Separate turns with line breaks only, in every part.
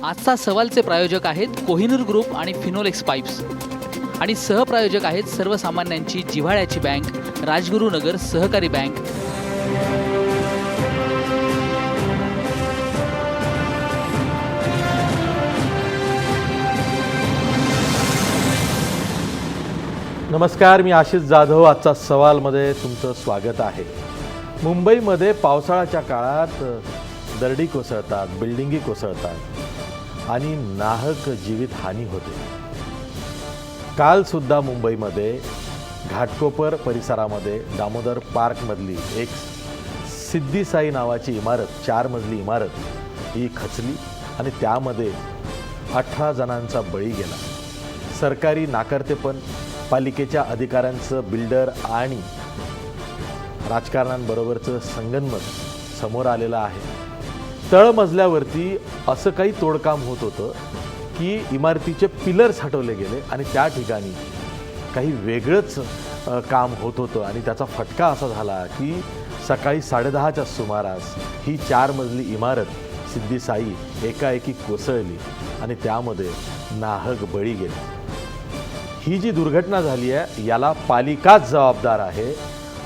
आजचा सवालचे प्रायोजक आहेत कोहिनूर ग्रुप आणि फिनोलेक्स पाईप्स आणि सहप्रायोजक आहेत सर्वसामान्यांची जिव्हाळ्याची बँक राजगुरू नगर सहकारी बँक.
नमस्कार, मी आशिष जाधव. आजचा सवालमध्ये तुमचं स्वागत आहे. मुंबईमध्ये पावसाळ्याच्या काळात दरडी कोसळतात, बिल्डिंगी कोसळतात आणि नाहक जीवितहानी होते. कालसुद्धा मुंबईमध्ये घाटकोपर परिसरामध्ये दामोदर पार्कमधली एक सिद्धी साई नावाची इमारत, 4 मजली इमारत ही खचली आणि त्यामध्ये 18 जणांचा बळी गेला. सरकारी नाकर्तेपण, पालिकेच्या अधिकाऱ्यांचं, बिल्डर आणि राजकारण्यांबरोबरचं संगनमत समोर आलेलं आहे. तळमजल्यावरती असं काही तोडकाम होत होतं की इमारतीचे पिलर्स हटवले गेले आणि त्या ठिकाणी काही वेगळंच काम होत होतं आणि त्याचा फटका असा झाला की सकाळी 10:30च्या सुमारास ही 4 मजली इमारत सिद्धी साई एकाएकी कोसळली आणि त्यामध्ये नाहक बळी गेले. ही जी दुर्घटना झाली आहे याला पालिकाच जबाबदार आहे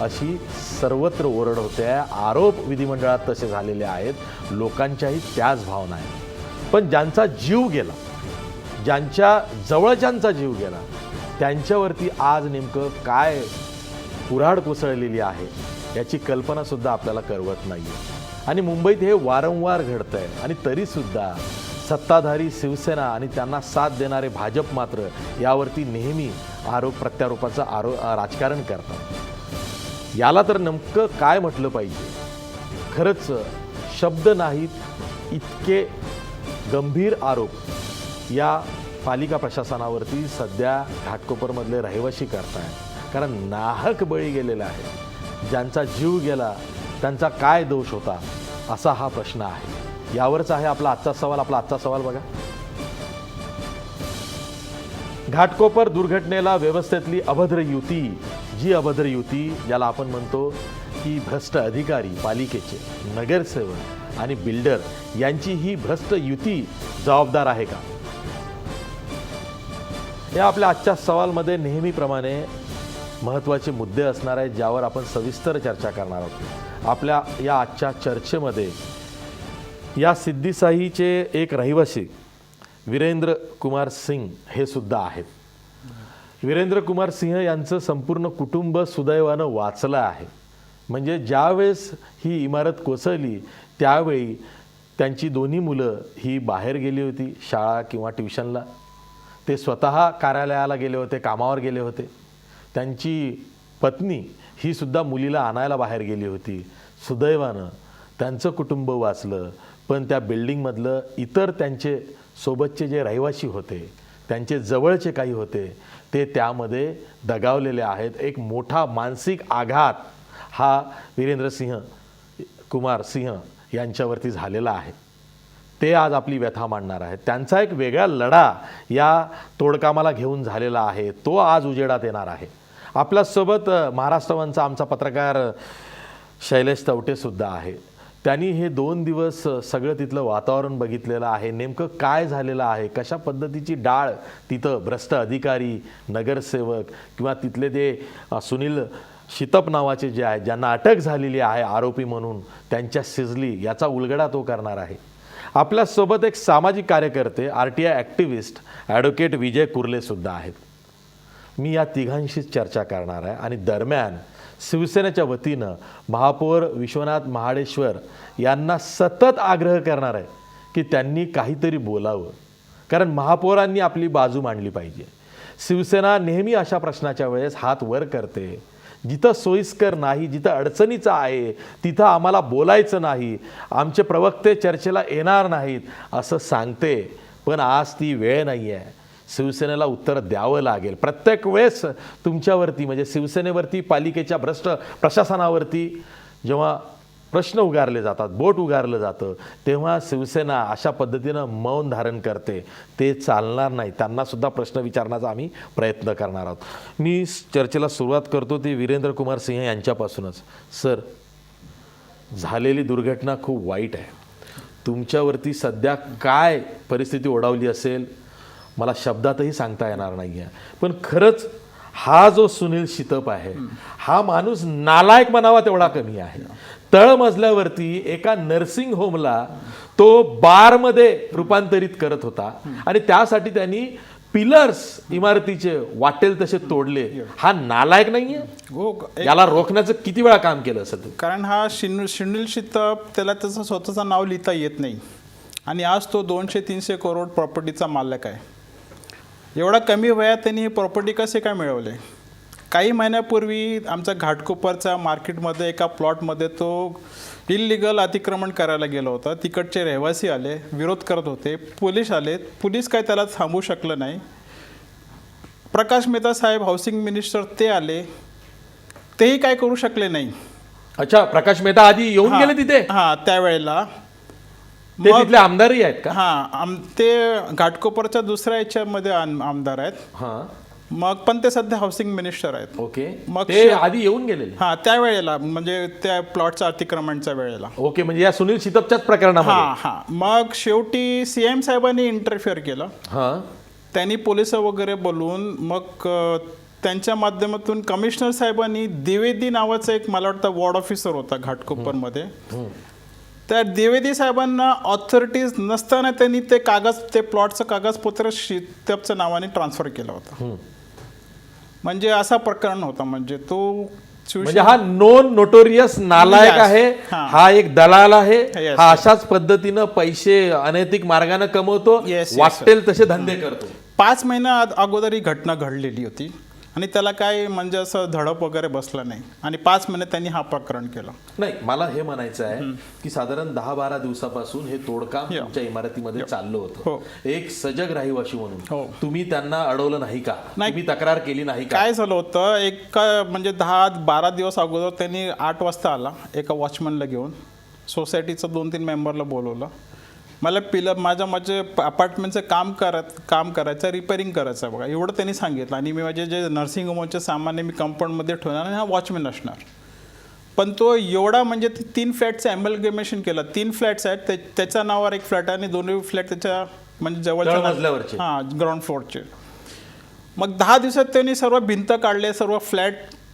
अशी सर्वत्र ओरड होते आहे. आरोप विधिमंडळात तसे झालेले आहेत. लोकांच्याही त्याच भावना आहेत. पण ज्यांचा जीव गेला, ज्यांच्या जवळच्यांचा जीव गेला, त्यांच्यावरती आज नेमकं काय कुऱ्हाड कोसळलेली आहे याची कल्पनासुद्धा आपल्याला करवत नाही आहे. आणि मुंबईत हे वारंवार घडतं आहे आणि तरीसुद्धा सत्ताधारी शिवसेना आणि त्यांना साथ देणारे भाजप मात्र यावरती नेहमी आरोप प्रत्यारोपाचं राजकारण करतात. याला तर नेमकं काय म्हटलं पाहिजे? खरंच शब्द नाहीत इतके गंभीर आरोप या पालिका प्रशासनावरती सध्या घाटकोपरमधले रहिवासी करतायत. कारण नाहक बळी गेलेला आहे. ज्यांचा जीव गेला त्यांचा काय दोष होता असा हा प्रश्न आहे. यावरच आहे आपला आजचा सवाल. आपला आजचा सवाल बघा. घाटकोपर दुर्घटनेला व्यवस्थेतली अभद्र युती, जी अभद्र युती ज्याला आपण म्हणतो की भ्रष्ट अधिकारी, पालिकेचे नगरसेवक आणि बिल्डर यांची ही भ्रष्ट युती जबाबदार आहे का? या आपल्या आजच्या सवालमध्ये नेहमीप्रमाणे महत्त्वाचे मुद्दे असणार आहेत ज्यावर आपण सविस्तर चर्चा करणार आहोत. आपल्या या आजच्या चर्चेमध्ये या सिद्धी साईचे एक रहिवासी वीरेंद्र कुमार सिंग हे सुद्धा आहेत. वीरेंद्र कुमार सिंह यांचं संपूर्ण कुटुंब सुदैवानं वाचलं आहे. म्हणजे ज्यावेळेस ही इमारत कोसळली त्यावेळी त्यांची दोन्ही मुलं ही बाहेर गेली होती शाळा किंवा ट्युशनला. ते स्वतः कार्यालयाला गेले होते, कामावर गेले होते. त्यांची पत्नी ही सुद्धा मुलीला आणायला बाहेर गेली होती. सुदैवानं त्यांचं कुटुंब वाचलं. पण त्या बिल्डिंगमधलं इतर त्यांचे सोबतचे जे रहिवासी होते, त्यांचे जवळचे काही होते, ते त्यामध्ये दगावलेले आहेत. एक मोठा मानसिक आघात हा वीरेंद्र कुमार सिंह यांच्यावरती झालेला आहे. ते आज आपली व्यथा मांडणार आहेत. त्यांचा एक वेगळा लढा या तोडकामाला घेऊन झालेला आहे. तो आज उजेडात येणार आहे. आपल्यासोबत महाराष्ट्रवनचा आमचा पत्रकार शैलेश तवटेसुद्धा आहे. त्यांनी हे 2 दिवस सगळं तिथलं वातावरण बघितलेलं आहे. नेमकं काय झालेलं आहे, कशा पद्धतीची डाळ तिथं भ्रष्ट अधिकारी, नगरसेवक किंवा तिथले ते सुनील शितप नावाचे जे आहेत ज्यांना अटक झालेली आहे आरोपी म्हणून, त्यांच्या शिजली याचा उलगडा तो करणार आहे. आपल्यासोबत एक सामाजिक कार्यकर्ते, RTI ॲक्टिव्हिस्ट ॲडव्होकेट विजय कुर्लेसुद्धा आहेत. मी या तिघांशीच चर्चा करणार आहे. आणि दरम्यान शिवसेनेच्या वतीनं महापौर विश्वनाथ महाडेश्वर यांना सतत आग्रह करणार आहे की त्यांनी काहीतरी बोलावं. कारण महापौरांनी आपली बाजू मांडली पाहिजे. शिवसेना नेहमी अशा प्रश्नाच्या वेळेस हात वर करते. जिथं सोयीस्कर नाही, जिथं अडचणीचं आहे तिथं आम्हाला बोलायचं नाही, आमचे प्रवक्ते चर्चेला येणार नाहीत असं सांगते. पण आज ती वेळ नाही आहे. शिवसेनेला उत्तर द्यावं लागेल. प्रत्येक वेळेस तुमच्यावरती म्हणजे शिवसेनेवरती, पालिकेच्या भ्रष्ट प्रशासनावरती जेव्हा प्रश्न उगारले जातात, बोट उगारलं जातं, तेव्हा शिवसेना अशा पद्धतीनं मौन धारण करते. ते चालणार नाही. त्यांनासुद्धा प्रश्न विचारण्याचा आम्ही प्रयत्न करणार आहोत. मी चर्चेला सुरुवात करतो ती वीरेंद्र कुमार सिंह यांच्यापासूनच. सर, झालेली दुर्घटना खूप वाईट आहे. तुमच्यावरती सध्या काय परिस्थिती ओढावली असेल मला शब्दातही सांगता येणार नाही आहे. पण खरंच हा जो सुनील शितप आहे हा माणूस नालायक म्हणावा तेवढा कमी आहे. तळमजल्यावरती एका नर्सिंग होमला तो बारमध्ये रूपांतरित करत होता आणि त्यासाठी त्यांनी पिलर्स इमारतीचे वाटेल तसे तोडले. हा नालायक नाहीये?
हो,
याला रोखण्याचं किती वेळा काम केलं असेल?
कारण हा सुनील शितप त्याला त्याचं स्वतःचं नाव लिहिता येत नाही आणि आज तो 200-300 करोड प्रॉपर्टीचा मालक आहे. एवढा कमी वयात त्यांनी हे प्रॉपर्टी कसे काय मिळवले? काही महिन्यापूर्वी आमचा घाटकोपरच्या मार्केटमध्ये एका प्लॉटमध्ये तो इल्लिगल अतिक्रमण करायला गेला होता. तिकडचे रहिवासी आले, विरोध करत होते, पोलीस आले, पोलीस काय त्याला थांबवू शकलं नाही. प्रकाश मेहता साहेब हाऊसिंग मिनिस्टर ते आले, तेही काय करू शकले नाही.
अच्छा, प्रकाश मेहता आधी येऊन गेले तिथे?
हां, त्यावेळेला
ते तिथले आमदारही आहेत का?
हां, ते घाटकोपरच्या दुसऱ्या याच्यामध्ये आमदार आहेत.
हां,
मग पण ते सध्या हाऊसिंग मिनिस्टर आहेत.
ओके.
मग
ते आधी येऊन गेलेले?
हां, त्यावेळेला म्हणजे त्या प्लॉटच्या अतिक्रमणच्या वेळेला.
ओके, म्हणजे या सुनील शितपच्याच प्रकरणामध्ये?
हां हां. मग शेवटी CM साहेबांनी इंटरफिअर केलं.
हां,
त्यांनी पोलिस वगैरे बोलवून मग त्यांच्या माध्यमातून कमिशनर साहेबांनी द्विवेदी नावाचा एक मला वाटतं वॉर्ड ऑफिसर होता घाटकोपरमध्ये. त्या द्विवेदी साहेबांना ऑथॉरिटीज नसताना त्यांनी ते प्लॉटचं कागदपत्र शितपच्या नावाने ट्रान्सफर केलं होतं. म्हणजे असा प्रकरण होता. म्हणजे तो
म्हणजे हा नोन नोटोरियस नालायक आहे. हा एक दलाल आहे. हा अशाच पद्धतीनं पैसे अनैतिक मार्गाने कमवतो, वाटेल तसे धंदे करतो.
5 महिन्या अगोदर ही घटना घडलेली होती आणि त्याला काय म्हणजे असं धडक वगैरे बसला नाही आणि 5 महिने त्यांनी हा प्रकरण केलं.
नाही, मला हे म्हणायचं आहे की साधारण 10-12 दिवसापासून हे तोडकाम तुमच्या इमारतीमध्ये चाललं होतं. एक सजग रहिवाशी म्हणून तुम्ही त्यांना अडवलं नाही का? तुम्ही तक्रार केली नाही का?
काय झालं होतं, एक म्हणजे 10-12 दिवस अगोदर त्यांनी 8 वाजता आला एका वॉचमनला घेऊन, सोसायटीचं 2-3 मेंबरला बोलवलं. मला माझे अपार्टमेंटचं काम करायचं, रिपेअरिंग करायचं बघा, एवढं त्यांनी सांगितलं. आणि मी माझे जे नर्सिंग होमचे सामान मी कंपाऊंडमध्ये ठेवणार आणि हा वॉचमॅन असणार. पण तो एवढा म्हणजे 3 फ्लॅटचं ॲमलगमेशन केलं. 3 फ्लॅट्स आहेत, त्याच्या नावावर एक फ्लॅट आणि 2 फ्लॅट त्याच्या म्हणजे जवळच्या
मजल्यावरचे,
हां, ग्राउंड फ्लोअरचे. मग 10 दिवसात त्यांनी सर्व भिंत काढले, सर्व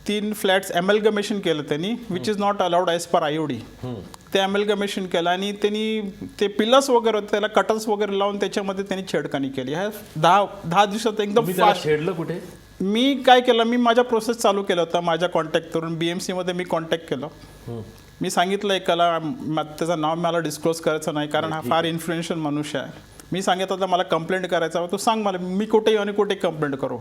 3 फ्लॅट्स ॲमलगमेशन केलं त्यांनी, which is not allowed as per IOD. ते ॲमलगमेशन केलं आणि त्यांनी ते पिलर्स वगैरे होते त्याला कटर्स वगैरे लावून त्याच्यामध्ये त्यांनी छेडखानी केली. ह्या 10 दिवसात एकदम फास्ट.
छेडलं कुठे?
मी काय केलं, मी माझा प्रोसेस चालू केला होता माझ्या कॉन्टॅक्ट करून. BMCमध्ये मी कॉन्टॅक्ट केलं. मी सांगितलं एकाला, त्याचं नाव मला डिस्क्लोज करायचं नाही कारण हा फार इन्फ्लुएन्शियल मनुष्य आहे. मी सांगितलं होतं मला कंप्लेंट करायचा, तू सांग मला, मी कुठे येऊ आणि कुठे कंप्लेंट करू.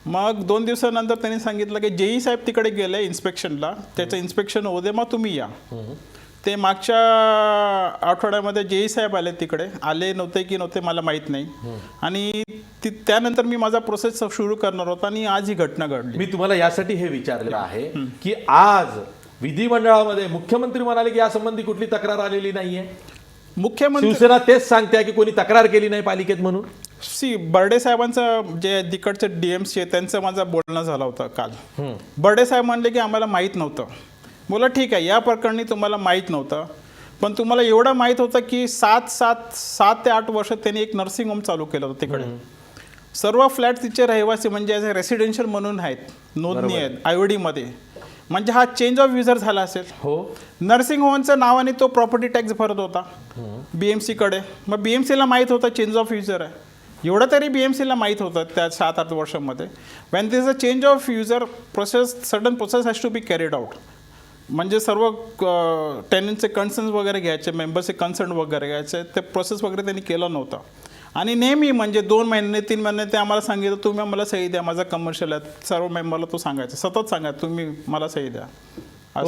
मग 2 दिवसानंतर त्यांनी सांगितलं की JE साहेब तिकडे गेले इन्स्पेक्शनला, त्याचं इन्स्पेक्शन होऊ दे, मग तुम्ही या. ते मागच्या आठवड्यामध्ये JE साहेब आले, तिकडे आले नव्हते की नव्हते मला माहीत नाही. आणि त्यानंतर मी माझा प्रोसेस सुरू करणार होता आणि आज ही घटना घडली.
मी तुम्हाला यासाठी हे विचारलेलं आहे की आज विधिमंडळामध्ये मुख्यमंत्री म्हणाले की यासंबंधी कुठली तक्रार आलेली नाहीये.
मुख्यमंत्री
शिवसेना तेच सांगते की कोणी तक्रार केली नाही पालिकेत म्हणून.
बर्डे साहेबांचं जे तिकडचे DMC आहे त्यांचं माझं बोलणं झालं होतं काल. बर्डे साहेब म्हणले की आम्हाला माहीत नव्हतं. बोला ठीक आहे, या प्रकरणी तुम्हाला माहीत नव्हतं, पण तुम्हाला एवढं माहीत होतं की 7 ते 8 वर्ष त्यांनी एक नर्सिंग होम चालू केलं होतं तिकडे. सर्व फ्लॅट तिचे रहिवासी म्हणजे ॲज अ रेसिडेन्शियल म्हणून आहेत, नोंदणी आहेत IOD मध्ये. म्हणजे हा चेंज ऑफ युजर झाला असेल.
हो, नर्सिंग
होमच्या नावाने तो प्रॉपर्टी टॅक्स भरत होता BMC कडे. मग BMCला माहीत होतं चेंज ऑफ युजर आहे, एवढं तरी BMCला माहीत होतं त्या 7-8 वर्षांमध्ये. When this a change of user process, sudden process has to be carried out. म्हणजे सर्व टेनंटचे कन्सर्न्स वगैरे घ्यायचे, मेंबर्सचे कन्सर्न वगैरे घ्यायचे, ते प्रोसेस वगैरे त्यांनी केलं नव्हतं. आणि नेहमी म्हणजे 2 महिने 3 महिने ते आम्हाला सांगितलं तुम्ही आम्हाला सही द्या, माझा कमर्शियल आहे. सर्व मेंबरला तो सांगायचं, सतत सांगायचं तुम्ही मला सही द्या.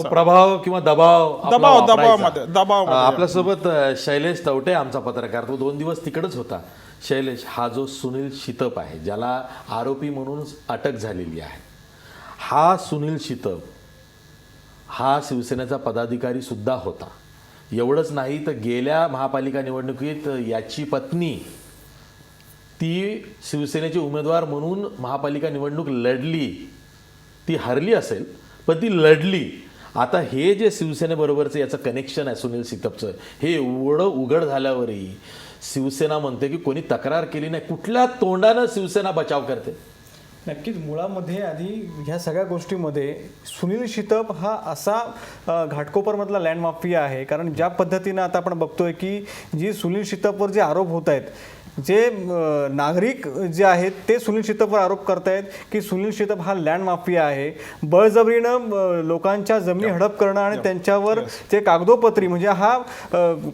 प्रभाव किंवा
दबाव.
आपल्यासोबत शैलेश तवटे आमचा पत्रकार, तो 2 दिवस तिकडेच होता. शैलेश, हा जो सुनील शितप आहे ज्याला आरोपी म्हणून अटक झालेली आहे, हा सुनील शितप हा शिवसेनेचा पदाधिकारी सुद्धा होता. एवढंच नाही तर गेल्या महापालिका निवडणुकीत याची पत्नी ती शिवसेनेचे उमेदवार म्हणून महापालिका निवडणूक लढली. ती हरली असेल पण ती लढली आता हे जे शिवसेनेबरोबरचं याचं कनेक्शन आहे सुनील सितपचं, हे एवढं उघड झाल्यावरही शिवसेना म्हणते की कोणी तक्रार केली नाही. कुठल्या तोंडानं शिवसेना बचाव करते?
नक्कीच मुळामध्ये आधी ह्या सगळ्या गोष्टीमध्ये सुनील शितप हा असा घाटकोपरमधला लँड माफिया आहे. कारण ज्या पद्धतीनं आता आपण बघतोय की जी सुनील शितपवर जे आरोप होत आहेत, जे नागरिक जे आहेत ते सुनील शितपवर आरोप करतायत की सुनील शितप हा लँड माफिया आहे, बळजबरीनं लोकांच्या जमिनी हडप करणं आणि त्यांच्यावर ते कागदोपत्री, म्हणजे हा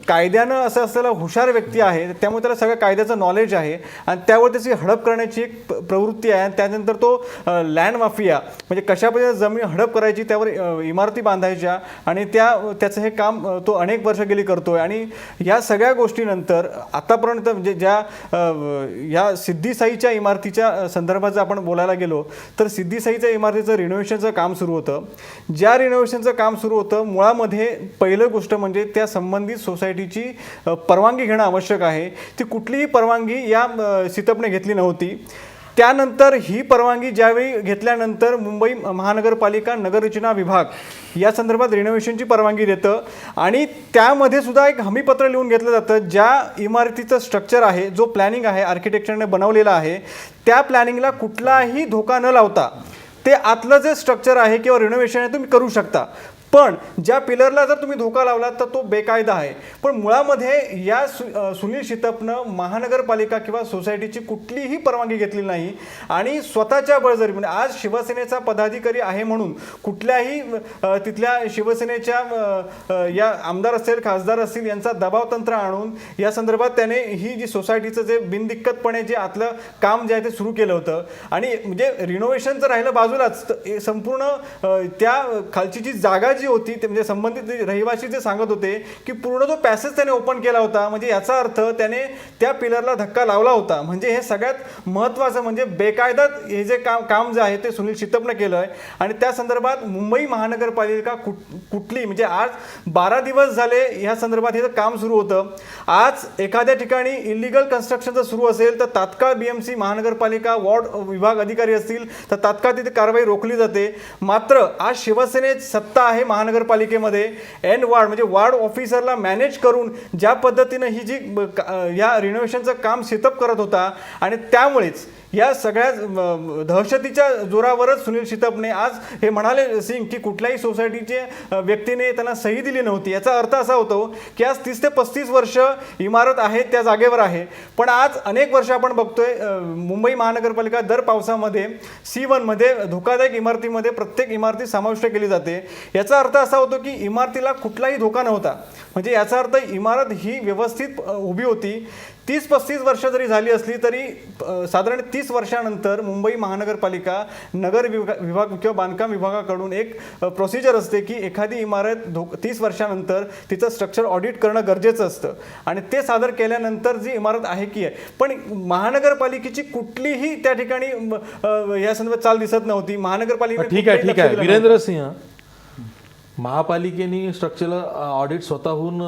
कायद्यानं असं असलेला हुशार व्यक्ती आहे, त्यामुळे त्याला सगळ्या कायद्याचं नॉलेज आहे आणि त्यावर त्याची हडप करण्याची एक प्रवृत्ती आहे. आणि त्यानंतर तो लँड माफिया म्हणजे कशा पद्धतीने जमीन हडप करायची, त्यावर इमारती बांधायच्या आणि त्याचं हे काम तो अनेक वर्ष गेली करतोय. आणि या सगळ्या गोष्टीनंतर आतापर्यंत म्हणजे ज्या या सिद्धी-साईच्या इमारतीच्या संदर्भात जर आपण बोलायला गेलो तर सिद्धी-साईच्या इमारतीचं रिनोव्हेशनचं काम सुरू होतं. ज्या रिनोव्हेशनचं काम सुरू होतं मुळामध्ये पहिलं गोष्ट म्हणजे त्या संबंधित सोसायटीची परवानगी घेणं आवश्यक आहे. ती कुठलीही परवानगी या सितपने घेतली नव्हती. त्यानंतर ही परवानगी ज्यावेळी घेतल्यानंतर मुंबई महानगरपालिका नगररचना विभाग या संदर्भात रिनोव्हेशनची परवानगी देतं आणि त्यामध्ये सुद्धा एक हमीपत्र लिहून घेतलं जातं. ज्या इमारतीचं स्ट्रक्चर आहे, जो प्लॅनिंग आहे आर्किटेक्चरने बनवलेला आहे, त्या प्लॅनिंगला कुठलाही धोका न लावता ते आतलं जे स्ट्रक्चर आहे किंवा रिनोव्हेशन आहे तुम्ही करू शकता. पण ज्या पिलरला जर तुम्ही धोका लावला तर तो बेकायदा आहे. पण मुळामध्ये या सुनील शितपनं महानगरपालिका किंवा सोसायटीची कुठलीही परवानगी घेतलेली नाही आणि स्वतःच्या बळजबरी म्हणजे आज शिवसेनेचा पदाधिकारी आहे म्हणून कुठल्याही तिथल्या शिवसेनेच्या या आमदार असतील खासदार असतील यांचा दबाव तंत्र आणून या संदर्भात त्याने ही जी सोसायटीचं जे बिनदिक्कतपणे जे आतलं काम जे आहे ते सुरू केलं होतं. आणि म्हणजे रिनोव्हेशनचं राहिलं बाजूलाच, संपूर्ण त्या खालची जी जागा जी होती ते म्हणजे संबंधित रहिवासी जे सांगत होते की पूर्ण जो पॅसेज त्याने ओपन केला होता, म्हणजे याचा अर्थ त्याने त्या पिलरला धक्का लावला होता. म्हणजे हे सगळ्यात महत्त्वाचं म्हणजे बेकायदा हे जे काम जे आहे ते सुनील शितपने केलं आहे. आणि त्या संदर्भात मुंबई महानगरपालिका कुठली म्हणजे आज 12 दिवस झाले ह्या संदर्भात हे काम सुरू होतं. आज एखाद्या ठिकाणी इलिगल कन्स्ट्रक्शनचं सुरू असेल तर तात्काळ BMC महानगरपालिका वॉर्ड विभाग अधिकारी असतील तर तात्काळ तिथे कारवाई रोखली जाते. मात्र आज शिवसेनेत सत्ता आहे महानगरपालिकेमध्ये, एन वार्ड म्हणजे वार्ड ऑफिसरला मॅनेज करून ज्या पद्धतीनं ही जी या रिनोव्हेशनचं काम शितप करत होता आणि त्यामुळेच या सगळ्या दहशतीच्या जोरावरच सुनील शितपने आज हे म्हणाले सिंग की कुठल्याही सोसायटीचे व्यक्तीने त्यांना सही दिली नव्हती. याचा अर्थ असा होतो की आज 30 ते 35 वर्ष इमारत आहे त्या जागेवर आहे. पण आज अनेक वर्ष आपण बघतोय मुंबई महानगरपालिका दर पावसामध्ये C1 मध्ये धोकादायक इमारतीमध्ये प्रत्येक इमारती समाविष्ट केली जाते. याचा अर्थ असा होतो की इमारतीला कुठलाही धोका नव्हता. म्हणजे याचा अर्थ इमारत ही व्यवस्थित उभी होती. 30-35 वर्ष जरी झाली असली तरी साधारण 30 वर्षानंतर मुंबई महानगरपालिका नगर विभाग किंवा बांधकाम विभागाकडून एक प्रोसिजर असते की एखादी इमारत 30 वर्षानंतर तिचं स्ट्रक्चर ऑडिट करणं गरजेचं असतं आणि ते सादर केल्यानंतर जी इमारत आहे की आहे. पण महानगरपालिकेची कुठलीही त्या ठिकाणी या संदर्भात चाल दिसत नव्हती. महानगरपालिका
ठीक आहे वीरेंद्र सिंह, महापालिकेने स्ट्रक्चरल ऑडिट स्वतःहून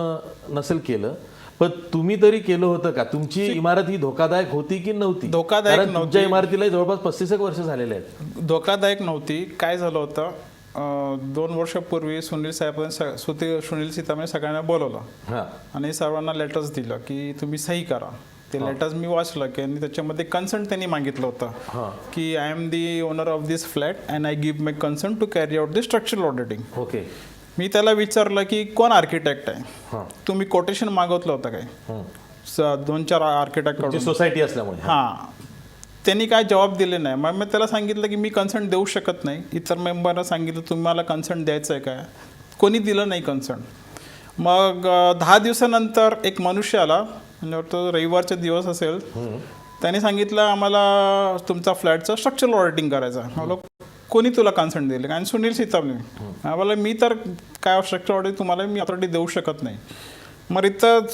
नसेल केलं पण तुम्ही तरी केलं होतं का? तुमची इमारत ही धोकादायक होती की नव्हती?
धोकादायक
नव्हती. तुमच्या इमारतीला जवळपास 35 वर्ष झालेले आहेत.
धोकादायक नव्हती. काय झालं होतं, 2 वर्षापूर्वी सुनील शितपने सगळ्यांना बोलवलं आणि सर्वांना लेटर्स दिलं की तुम्ही सही करा. ते लेटर्स मी वाचलं की आणि त्याच्यामध्ये कन्सर्न त्यांनी मागितलं होतं की I am the owner of this flat and I give my concern to carry out the structural auditing.
Okay.
मी त्याला विचारलं की कोण आर्किटेक्ट आहे, तुम्ही कोटेशन मागवलं होतं काय 2-4 आर्किटेक्ट
सोसायटी असल्यामुळे?
हां. त्यांनी काय जबाब दिले नाही. मग मी त्याला सांगितलं की मी कन्सर्न देऊ शकत नाही. इतर मेंबरना सांगितलं तुम्हाला कन्सर्न द्यायचं आहे काय, कोणी दिलं नाही कन्सर्न. मग 10 दिवसानंतर एक मनुष्य आला, म्हणजे तो रविवारचा दिवस असेल, त्याने सांगितलं आम्हाला तुमचा फ्लॅटचं स्ट्रक्चरल ऑडिटिंग करायचं आहे. मला कोणी तुला कन्सर्न दिले? आणि सुनील शितपने. मला मी तर काय स्ट्रक्चर ऑडिट तुम्हाला मी अथॉरिटी देऊ शकत नाही. मग इथं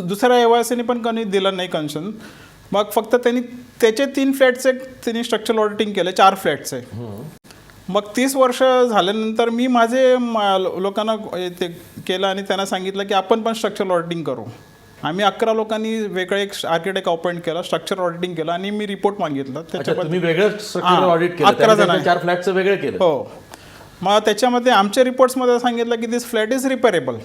दुसऱ्या रहिवासीने पण कोणी दिलं नाही कन्सर्न. मग फक्त त्यांनी त्याचे 3 फ्लॅटचे त्यांनी स्ट्रक्चरल ऑडिटिंग केले, 4 फ्लॅटचे. मग 30 वर्ष झाल्यानंतर मी माझे लोकांना ते केलं आणि त्यांना सांगितलं की आपण पण स्ट्रक्चरल ऑडिटिंग करू. आम्ही 11 लोकांनी वेगळं एक आर्किटेक्ट अपॉइंट केला, स्ट्रक्चर ऑडिटिंग केलं आणि मी रिपोर्ट मागितलं.
त्याच्यामध्ये वेगळं स्ट्रक्चर ऑडिट केलं,
11 जणांनी
4 फ्लॅटचं वेगळं केलं.
हो. मग त्याच्यामध्ये आमच्या रिपोर्ट्समध्ये सांगितलं की दिस फ्लॅट इज रिपेरेबल.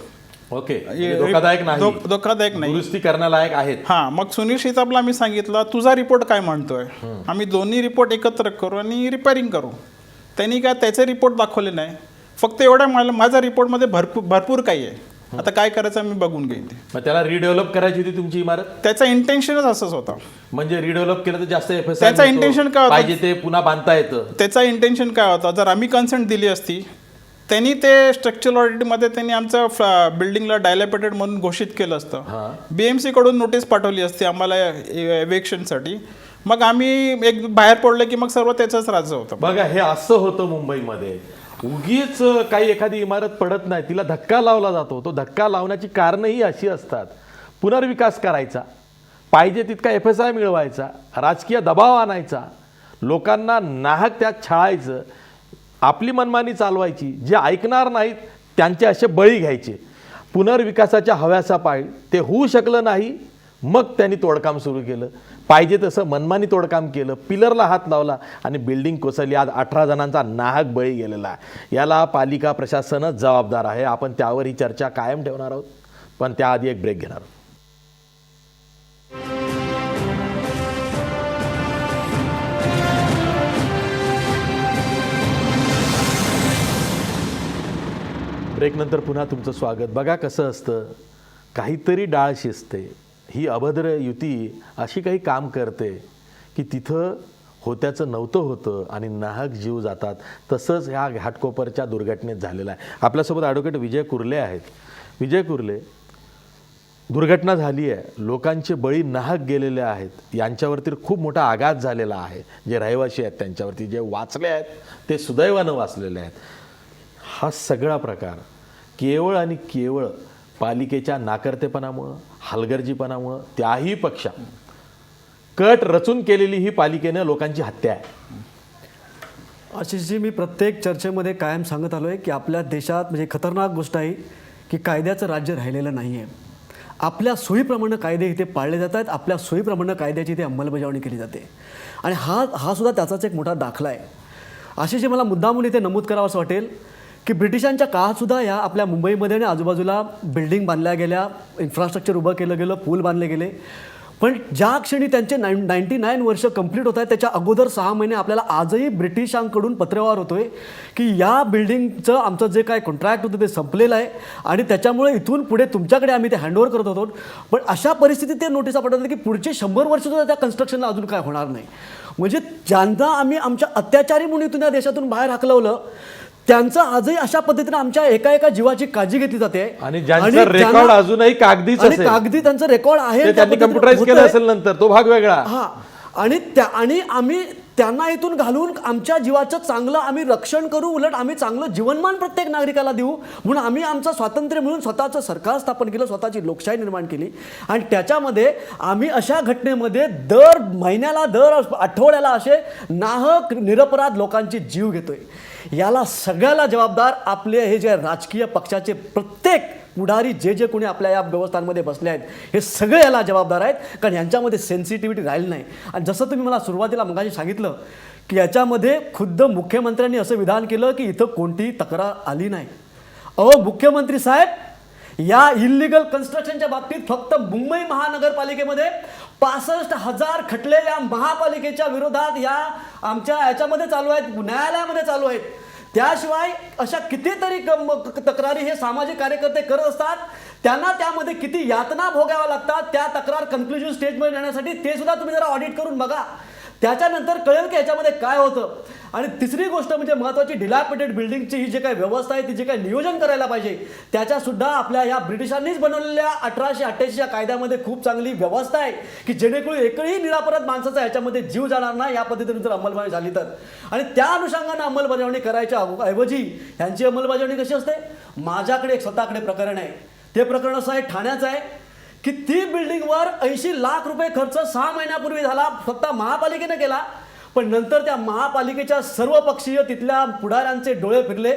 ओके, म्हणजे धोकादायक नाही,
धोकादायक नाही,
दुरुस्ती करण्यालायक आहेत.
हां. मग सुनील शितापला मी सांगितलं तुझा रिपोर्ट काय म्हणतोय, आम्ही दोन्ही रिपोर्ट एकत्र करू आणि रिपेअरिंग करू. त्यांनी काय त्याचे रिपोर्ट दाखवले नाही, फक्त एवढं माझ्या रिपोर्टमध्ये भरपूर काही आहे, आता काय करायचं मी बघून घेईन.
मग त्याला रिडेव्हलप करायची होती तुमची इमारत,
त्याचा इंटेन्शनच असंच होता.
म्हणजे रिडेव्हलप केलं तर जास्त FSI
त्याचा
मिळतो,
intention काय होतं?
पाहिजे ते पुन्हा बांधता येतं.
त्याचा इंटेन्शन काय होता, जर आम्ही कन्सेंट दिली असती त्यांनी ते स्ट्रक्चरल ऑडिटमध्ये त्यांनी आमचं बिल्डिंगला डायलॅपिटेड म्हणून घोषित केलं असतं. BMC कडून नोटीस पाठवली असती आम्हाला एव्हिक्शनसाठी. मग आम्ही एक बाहेर पडलं की मग सर्व त्याचंच राज्य होतं.
बघा, हे असं होतं मुंबईमध्ये. उगीच काही एखादी इमारत पडत नाही, तिला धक्का लावला जातो. तो धक्का लावण्याची कारणंही अशी असतात. पुनर्विकास करायचा, पाहिजे तितका FSI मिळवायचा, राजकीय दबाव आणायचा, लोकांना नाहक त्यात छळायचं, आपली मनमानी चालवायची, जे ऐकणार नाहीत त्यांचे असे बळी घ्यायचे. पुनर्विकासाच्या हव्यासापायी ते होऊ शकलं नाही, मग त्यांनी तोडकाम सुरू केलं. पाहिजे तसं मनमानी तोडकाम केलं, पिलरला हात लावला आणि बिल्डिंग कोसळली. आज 18 जणांचा नाहक बळी गेलेला आहे. याला पालिका प्रशासनच जबाबदार आहे. आपण त्यावर ही चर्चा कायम ठेवणार आहोत, पण त्याआधी एक ब्रेक घेणार आहोत. ब्रेकनंतर पुन्हा तुमचं स्वागत. बघा कसं असतं, काहीतरी डाळ शिजते. ही अभद्र युती अशी काही काम करते की तिथं होत्याचं नव्हतं होतं आणि नाहक जीव जातात. तसंच ह्या घाटकोपरच्या दुर्घटनेत झालेलं आहे. आपल्यासोबत ॲडव्होकेट विजय कुर्ले आहेत. विजय कुर्ले, दुर्घटना झाली आहे, लोकांचे बळी नाहक गेलेले आहेत, यांच्यावरती खूप मोठा आघात झालेला आहे. जे रहिवासी आहेत त्यांच्यावरती, जे वाचले आहेत ते सुदैवानं वाचलेले आहेत. हा सगळा प्रकार केवळ आणि केवळ पालिकेच्या नाकर्तेपणामुळं, हलगर्जीपणामुळं, त्याही पक्षा कट रचून केलेली ही पालिकेनं लोकांची हत्या आहे.
आशिषजी, मी प्रत्येक चर्चेमध्ये कायम सांगत आलो आहे की आपल्या देशात म्हणजे खतरनाक गोष्ट आहे की कायद्याचं राज्य राहिलेलं नाही आहे. आपल्या सोयीप्रमाणे कायदे इथे पाळले जात आहेत, आपल्या सोयीप्रमाणे कायद्याची इथे अंमलबजावणी केली जाते आणि हा सुद्धा त्याचाच एक मोठा दाखला आहे. आशिषजी, मला मुद्दामून इथे नमूद करावं असं वाटेल की ब्रिटिशांच्या काळातसुद्धा या आपल्या मुंबईमध्ये आणि आजूबाजूला बिल्डिंग बांधल्या गेल्या, इन्फ्रास्ट्रक्चर उभं केलं गेलं, पूल बांधले गेले. पण ज्या क्षणी त्यांचे 99 वर्ष कंप्लीट होत आहेत त्याच्या अगोदर 6 महिने आपल्याला आजही ब्रिटिशांकडून पत्रव्यवहार होतोय की या बिल्डिंगचं आमचं जे काय कॉन्ट्रॅक्ट होतं ते संपलेलं आहे आणि त्याच्यामुळे इथून पुढे तुमच्याकडे आम्ही ते हँडओव्हर करत होतो. पण अशा परिस्थितीत ते नोटिसा पाठवतात की पुढचे 100 वर्षसुद्धा त्या कन्स्ट्रक्शनला अजून काय होणार नाही. म्हणजे ज्यांना आम्ही आमच्या अत्याचारी म्हणून इथून या देशातून बाहेर हाकलवलं त्यांचं आजही अशा पद्धतीने आमच्या एका जीवाची काळजी घेतली जाते.
आणि ज्यांचं रेकॉर्ड अजूनही कागदीच असेल,
कागदी त्यांचं रेकॉर्ड आहे,
त्यांनी कम्प्युटराइज केलं असेल नंतर, तो भाग वेगळा.
हा, आणि आम्ही त्यांना इथून घालून आमच्या जीवाचं चांगलं आम्ही रक्षण करू, उलट आम्ही चांगलं जीवनमान प्रत्येक नागरिकाला देऊ म्हणून आम्ही आमचं स्वातंत्र्य म्हणून स्वतःचं सरकार स्थापन केलं, स्वतःची लोकशाही निर्माण केली. आणि त्याच्यामध्ये आम्ही अशा घटनेमध्ये दर महिन्याला, दर आठवड्याला असे नाहक निरपराध लोकांचे जीव घेतोय. याला सगळ्याला जबाबदार आपले हे जे राजकीय पक्षाचे प्रत्येक पुढारी जे कोणी आपल्या या व्यवस्थांमध्ये बसले आहेत हे सगळे याला जबाबदार आहेत, कारण यांच्यामध्ये सेन्सिटिव्हिटी राहिली नाही. आणि जसं तुम्ही मला सुरुवातीला मगाशी सांगितलं की याच्यामध्ये खुद्द मुख्यमंत्र्यांनी असं विधान केलं की इथं कोणतीही तक्रार आली नाही. मुख्यमंत्री साहेब, या इल्लीगल कन्स्ट्रक्शनच्या बाबतीत फक्त मुंबई महानगरपालिकेमध्ये 65,000 खटले या महापालिकेच्या विरोधात या आमच्या याच्यामध्ये चालू आहेत, न्यायालयामध्ये चालू आहेत. त्याशिवाय अशा कितीतरी तक्रारी हे सामाजिक कार्यकर्ते करत असतात, त्यांना त्यामध्ये किती यातना भोगाव्या लागतात त्या तक्रार कन्क्लुजन स्टेजमध्ये नेण्यासाठी. ते सुद्धा तुम्ही जरा ऑडिट करून बघा, त्याच्यानंतर कळेल की याच्यामध्ये काय होतं. आणि तिसरी गोष्ट म्हणजे महत्त्वाची, डिलॅपिडेटेड बिल्डिंगची ही जे काही व्यवस्था आहे ती जे काही नियोजन करायला पाहिजे त्याच्यासुद्धा आपल्या या ब्रिटिशांनीच बनवलेल्या 1888च्या कायद्यामध्ये खूप चांगली व्यवस्था आहे की जेणेकरून एकही निरापराध माणसाचा याच्यामध्ये जीव जाणार नाही या पद्धतीने जर अंमलबजावणी झाली तर. आणि त्या अनुषंगाने अंमलबजावणी करायच्या ऐवजी यांची अंमलबजावणी कशी असते, माझ्याकडे एक स्वतःकडे प्रकरण आहे, ते प्रकरण असं आहे, ठाण्याचं आहे की ती बिल्डिंगवर 80 लाख रुपये खर्च 6 महिन्यापूर्वी झाला, स्वतः महापालिकेने केला. पण नंतर त्या महापालिकेच्या सर्व पक्षीय तिथल्या पुढाऱ्यांचे डोळे फिरले,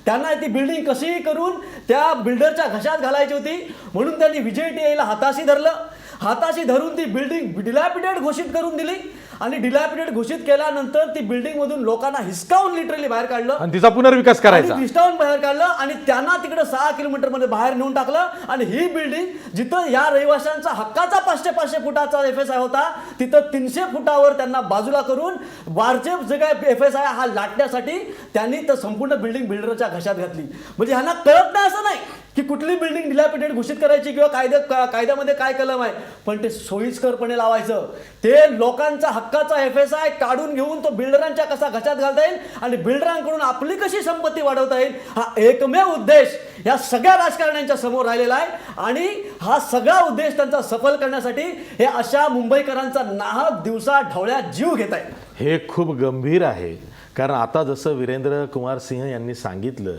त्यांना ती बिल्डिंग कशीही करून त्या बिल्डरच्या घशात घालायची होती म्हणून त्यांनी विजय टीआयला हाताशी धरलं, हाताशी धरून ती बिल्डिंग डिलॅपिडेट घोषित करून दिली आणि डिलॅपिडेट घोषित केल्यानंतर ती बिल्डिंग मधून लोकांना हिसकावून लिटरली बाहेर काढलं
आणि तिचा पुनर्विकास करायचा.
आणि हिसकावून बाहेर काढलं आणि त्यांना तिकडे 6 किलोमीटर मध्ये बाहेर नेऊन टाकलं. आणि ही बिल्डिंग जिथं या रहिवाशांचा हक्काचा 500 फुटाचा FSI होता तिथं 300 फुटावर त्यांना बाजूला करून वारचे जे काय FSI हा लाटण्यासाठी त्यांनी तर संपूर्ण बिल्डिंग बिल्डरच्या घशात घातली. म्हणजे ह्यांना कळत नाही असं नाही की कुठली बिल्डिंग डिलॅपिडेट घोषित करायची किंवा कायद्यामध्ये काय कलम आहे, पण ते सोयीस्करपणे लावायचं. ते लोकांचा हक्काचा FSI काढून घेऊन तो बिल्डरांच्या कसा घशात घालता येईल आणि बिल्डरांकडून आपली कशी संपत्ती वाढवता येईल हा एकमेव उद्देश या सगळ्या राजकारण्यांच्या समोर राहिलेला आहे. आणि हा सगळा उद्देश त्यांचा सफल करण्यासाठी हे अशा मुंबईकरांचा नाहक दिवसा ढवळ्यात जीव घेत आहे.
हे खूप गंभीर आहे. कारण आता जसं वीरेंद्र कुमार सिंह यांनी सांगितलं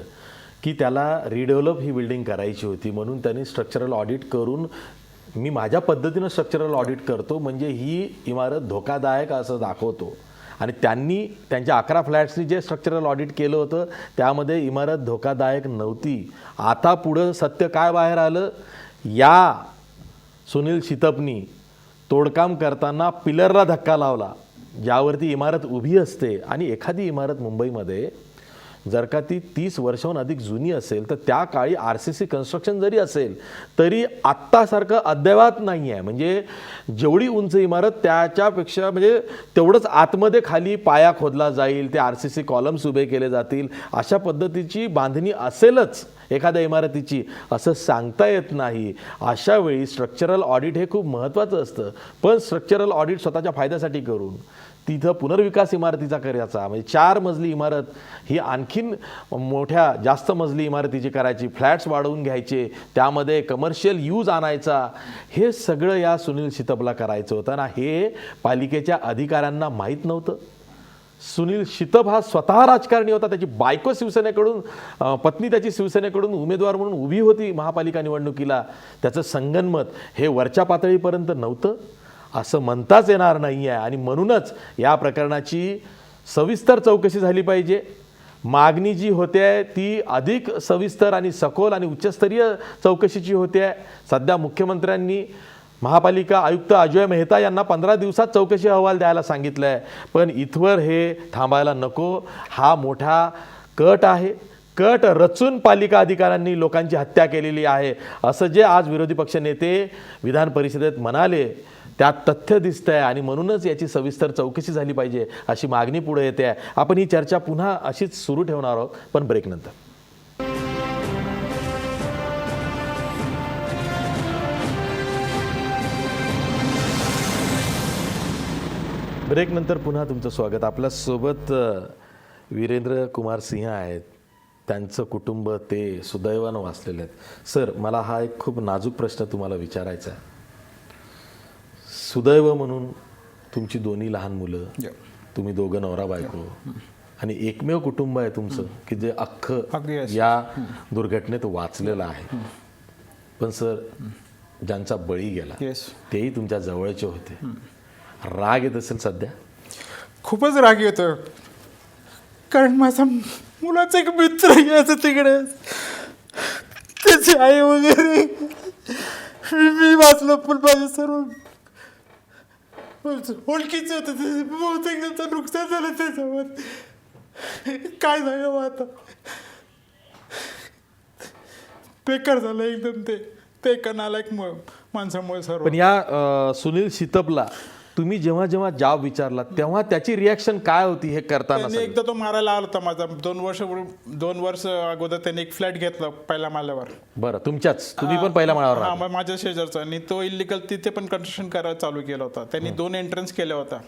की त्याला रिडेव्हलप ही बिल्डिंग करायची होती, म्हणून त्यांनी स्ट्रक्चरल ऑडिट करून मी माझ्या पद्धतीनं स्ट्रक्चरल ऑडिट करतो म्हणजे ही इमारत धोकादायक असं दाखवतो. आणि त्यांनी त्यांच्या 11 फ्लॅट्सनी जे स्ट्रक्चरल ऑडिट केलं होतं त्यामध्ये इमारत धोकादायक नव्हती. आता पुढं सत्य काय बाहेर आलं, या सुनील शितपनी तोडकाम करताना पिलरला धक्का लावला ज्यावरती इमारत उभी असते. आणि एखादी इमारत मुंबईमध्ये जर का ती 30 वर्षाहून अधिक जुनी असेल तर त्या काळी RCC कन्स्ट्रक्शन जरी असेल तरी आत्तासारखं अद्ययावत नाही आहे. म्हणजे जेवढी उंच इमारत त्याच्यापेक्षा म्हणजे तेवढंच आतमध्ये खाली पाया खोदला जाईल, ते RCC कॉलम्स उभे केले जातील, अशा पद्धतीची बांधणी असेलच एखाद्या इमारतीची असं सांगता येत नाही. अशा वेळी स्ट्रक्चरल ऑडिट हे खूप महत्त्वाचं असतं. पण स्ट्रक्चरल ऑडिट स्वतःच्या फायद्यासाठी करून तिथं पुनर्विकास इमारतीचा करायचा, म्हणजे 4 मजली इमारत ही आणखीन मोठ्या जास्त मजली इमारतीची करायची, फ्लॅट्स वाढवून घ्यायचे, त्यामध्ये कमर्शियल यूज आणायचा, हे सगळं या सुनील शितपला करायचं होतं ना. हे पालिकेच्या अधिकाऱ्यांना माहीत नव्हतं. सुनील शितप हा स्वतः राजकारणी होता. त्याची बायको शिवसेनेकडून पत्नी त्याची शिवसेनेकडून उमेदवार म्हणून उभी होती महापालिका निवडणुकीला. त्याचं संगनमत हे वरच्या पातळीपर्यंत नव्हतं असं म्हणताच येणार नाही आहे. आणि म्हणूनच या प्रकरणाची सविस्तर चौकशी झाली पाहिजे. मागणी जी होते ती अधिक सविस्तर आणि सखोल आणि उच्चस्तरीय चौकशीची होते. सध्या मुख्यमंत्र्यांनी महापालिका आयुक्त अजय मेहता यांना 15 दिवसात चौकशी अहवाल द्यायला सांगितलं आहे. पण इथवर हे थांबायला नको. हा मोठा कट आहे. कट रचून पालिका अधिकाऱ्यांनी लोकांची हत्या केलेली आहे असं जे आज विरोधी पक्षनेते विधान परिषदेत म्हणाले त्यात तथ्य दिसतंय. आणि म्हणूनच याची सविस्तर चौकशी झाली पाहिजे अशी मागणी पुढे येते आहे. आपण ही चर्चा पुन्हा अशीच सुरू ठेवणार आहोत, पण ब्रेकनंतर. ब्रेकनंतर पुन्हा तुमचं स्वागत. आपल्यासोबत वीरेंद्र कुमार सिंह आहेत. त्यांचं कुटुंब ते सुदैवानं वाचलेले आहेत. सर, मला हा एक खूप नाजूक प्रश्न तुम्हाला विचारायचा आहे. सुदैव म्हणून तुमची 2 लहान मुलं, तुम्ही दोघं नवरा बायको आणि एकमेव कुटुंब आहे तुमचं की जे अख्खं या दुर्घटनेत वाचलेलं आहे. पण सर, ज्यांचा बळी गेला तेही तुमच्या जवळचे होते. राग येत असेल सध्या?
खूपच राग येतो. कारण माझा मुलाचा एक मित्र यायचं तिकडे, त्याची आई वगैरे मी वाचलो, पण माझे सर्व ओळखीचं होतं. बहुतेक त्यांचं नुकसान झालं त्याच्यावर. काय झालं आता? बेकार झालं एकदम. ते एका नालायक माणसामुळे सर्व.
पण या सुनील शितपला तुम्ही जेव्हा जेव्हा जॉब विचारला तेव्हा त्याची रिॲक्शन काय होती हे करताना?
त्यांनी एकदा तो मारायला आला होता माझा. 2 वर्ष अगोदर त्यांनी एक फ्लॅट घेतला पहिल्या माल्यावर.
बरं, तुमच्याच? तुम्ही पण पहिल्या माळ्यावर राहता?
हा, माझ्या शेजारचा. आणि तो इलिगल तिथे पण कन्स्ट्रक्शन करायला चालू केला होता. त्यांनी 2 एंट्रन्स केल्या होता.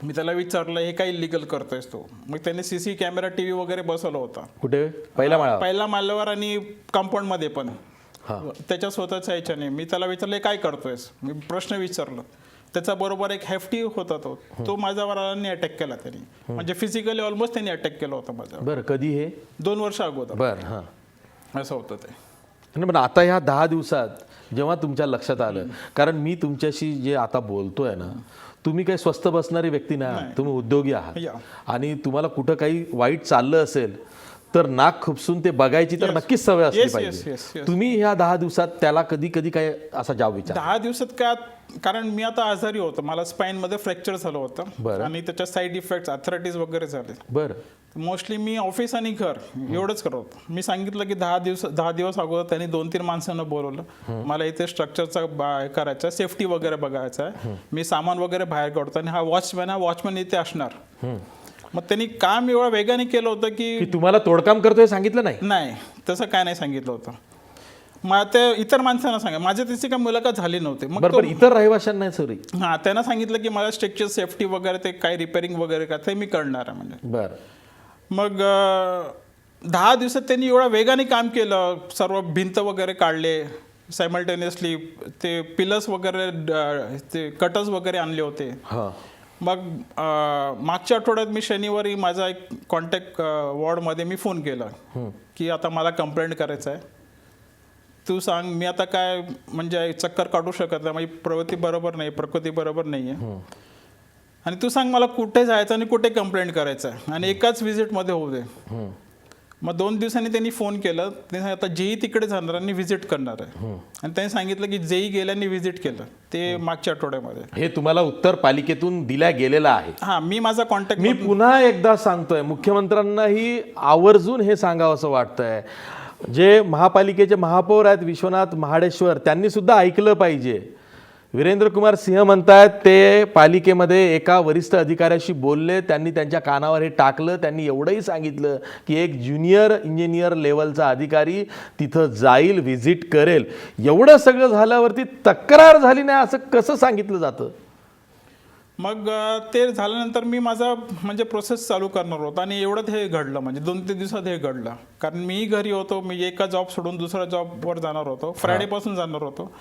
मी त्याला विचारलं हे काय इलिगल करतोयस तो? मग त्यांनी CC कॅमेरा TV वगैरे बसवला होता.
कुठे? पहिल्या माळ्यावर?
पहिल्या माल्यावर आणि कंपाऊंड मध्ये पण. त्याच्या स्वतःच्या ह्याच्याने मी त्याला विचारलं काय करतोयस? मी प्रश्न विचारला. त्याचा बरोबर एक हेफ्टी होता तो माझ्यावर अटॅक केला त्यांनी. म्हणजे फिजिकली ऑलमोस्ट त्यांनी अटॅक केला होता माझ्या.
बरं, कधी हे?
2 वर्ष अगोदर.
बरं, हां,
असं होतं ते.
पण आता ह्या 10 दिवसात जेव्हा तुमच्या लक्षात आलं, कारण मी तुमच्याशी जे आता बोलतोय ना, तुम्ही काही स्वस्त बसणारी व्यक्ती नाही. तुम्ही उद्योगी आहात. आणि तुम्हाला कुठं काही वाईट चाललं असेल तर नाक खुपसून ते बघायची तर नक्कीच सवय असली
Yes, yes,
पाहिजे.
yes, yes.
तुम्ही ह्या 10 दिवसात त्याला कधी कधी काय असा जाब विचार
10 दिवसात काय, कारण मी आता आजारी होतो, मला स्पाईनमध्ये फ्रॅक्चर झालं होतं
बरं.
आणि त्याच्या साईड इफेक्ट्स अथॉरिटीज वगैरे झाले.
बरं
मोस्टली मी ऑफिस आणि घर एवढंच करत होतो. मी सांगितलं की 10 दिवस अगोदर त्यांनी 2-3 माणसांना बोलवलं, मला इथे स्ट्रक्चरचा करायचा, सेफ्टी वगैरे बघायचा आहे, मी सामान वगैरे बाहेर काढतो आणि हा वॉचमॅन इथे असणार. मग त्यांनी काम एवढं वेगाने केलं होतं
की
की
तुम्हाला तोडकाम करतोय सांगितलं नाही.
नाही, तसं काय नाही सांगितलं होतं. मग ते इतर माणसांना सांगा, माझ्या त्याची काय मुलाखत झाली नव्हती. मग
बरोबर, इतर रहिवाशांना नाही सॉरी.
हां, त्यांना सांगितलं की मला स्ट्रक्चर सेफ्टी वगैरे ते काय रिपेअरिंग वगैरे काय ते मी करणार आहे म्हणजे.
बरं
मग 10 दिवसात त्यांनी एवढा वेगाने काम केलं, सर्व भिंत वगैरे काढले सायमल्टेनियसली, ते पिलर्स वगैरे ते कटर्स वगैरे आणले होते.
हां
मग मागच्या आठवड्यात मी शनिवारी माझा एक कॉन्टॅक्ट वॉर्डमध्ये मी फोन केला की आता मला कंप्लेंट करायचं आहे, तू सांग मी आता काय म्हणजे चक्कर काढू शकत नाही, माझी प्रकृती बरोबर नाही आहे, आणि तू सांग मला कुठे जायचं आणि कुठे कंप्लेंट करायचं आहे आणि एकाच व्हिजिटमध्ये होऊ दे. मग 2 दिवसांनी त्यांनी फोन केलं, ते आता जेई तिकडे जाणार आणि व्हिजिट करणार आहे, आणि त्यांनी सांगितलं की जेई गेल्याने व्हिजिट केलं ते मागच्या आठवड्यामध्ये.
हे तुम्हाला उत्तर पालिकेतून दिल्या गेलेलं आहे.
हां, मी माझा कॉन्टॅक्ट
मी पुन्हा एकदा सांगतोय, मुख्यमंत्र्यांनाही आवर्जून हे सांगावं असं वाटतंय. जे महापालिकेचे महापौर आहेत विश्वनाथ महाडेश्वर, त्यांनी सुद्धा ऐकलं पाहिजे. वीरेंद्र कुमार सिंह म्हणतायत ते पालिकेमध्ये एका वरिष्ठ अधिकाऱ्याशी बोलले, त्यांनी त्यांच्या कानावर हे टाकलं, त्यांनी एवढंही सांगितलं की एक ज्युनियर इंजिनियर लेवलचा अधिकारी तिथं जाईल, व्हिजिट करेल. एवढं सगळं झाल्यावरती तक्रार झाली नाही असं कसं सांगितलं जातं?
मग ते झाल्यानंतर मी माझा म्हणजे प्रोसेस चालू करणार होतो आणि एवढंच हे घडलं, म्हणजे 2-3 दिवसात हे घडलं. कारण मी घरी होतो, मी एका जॉब सोडून दुसऱ्या जॉबवर जाणार होतो, फ्रायडेपासून जाणार होतो.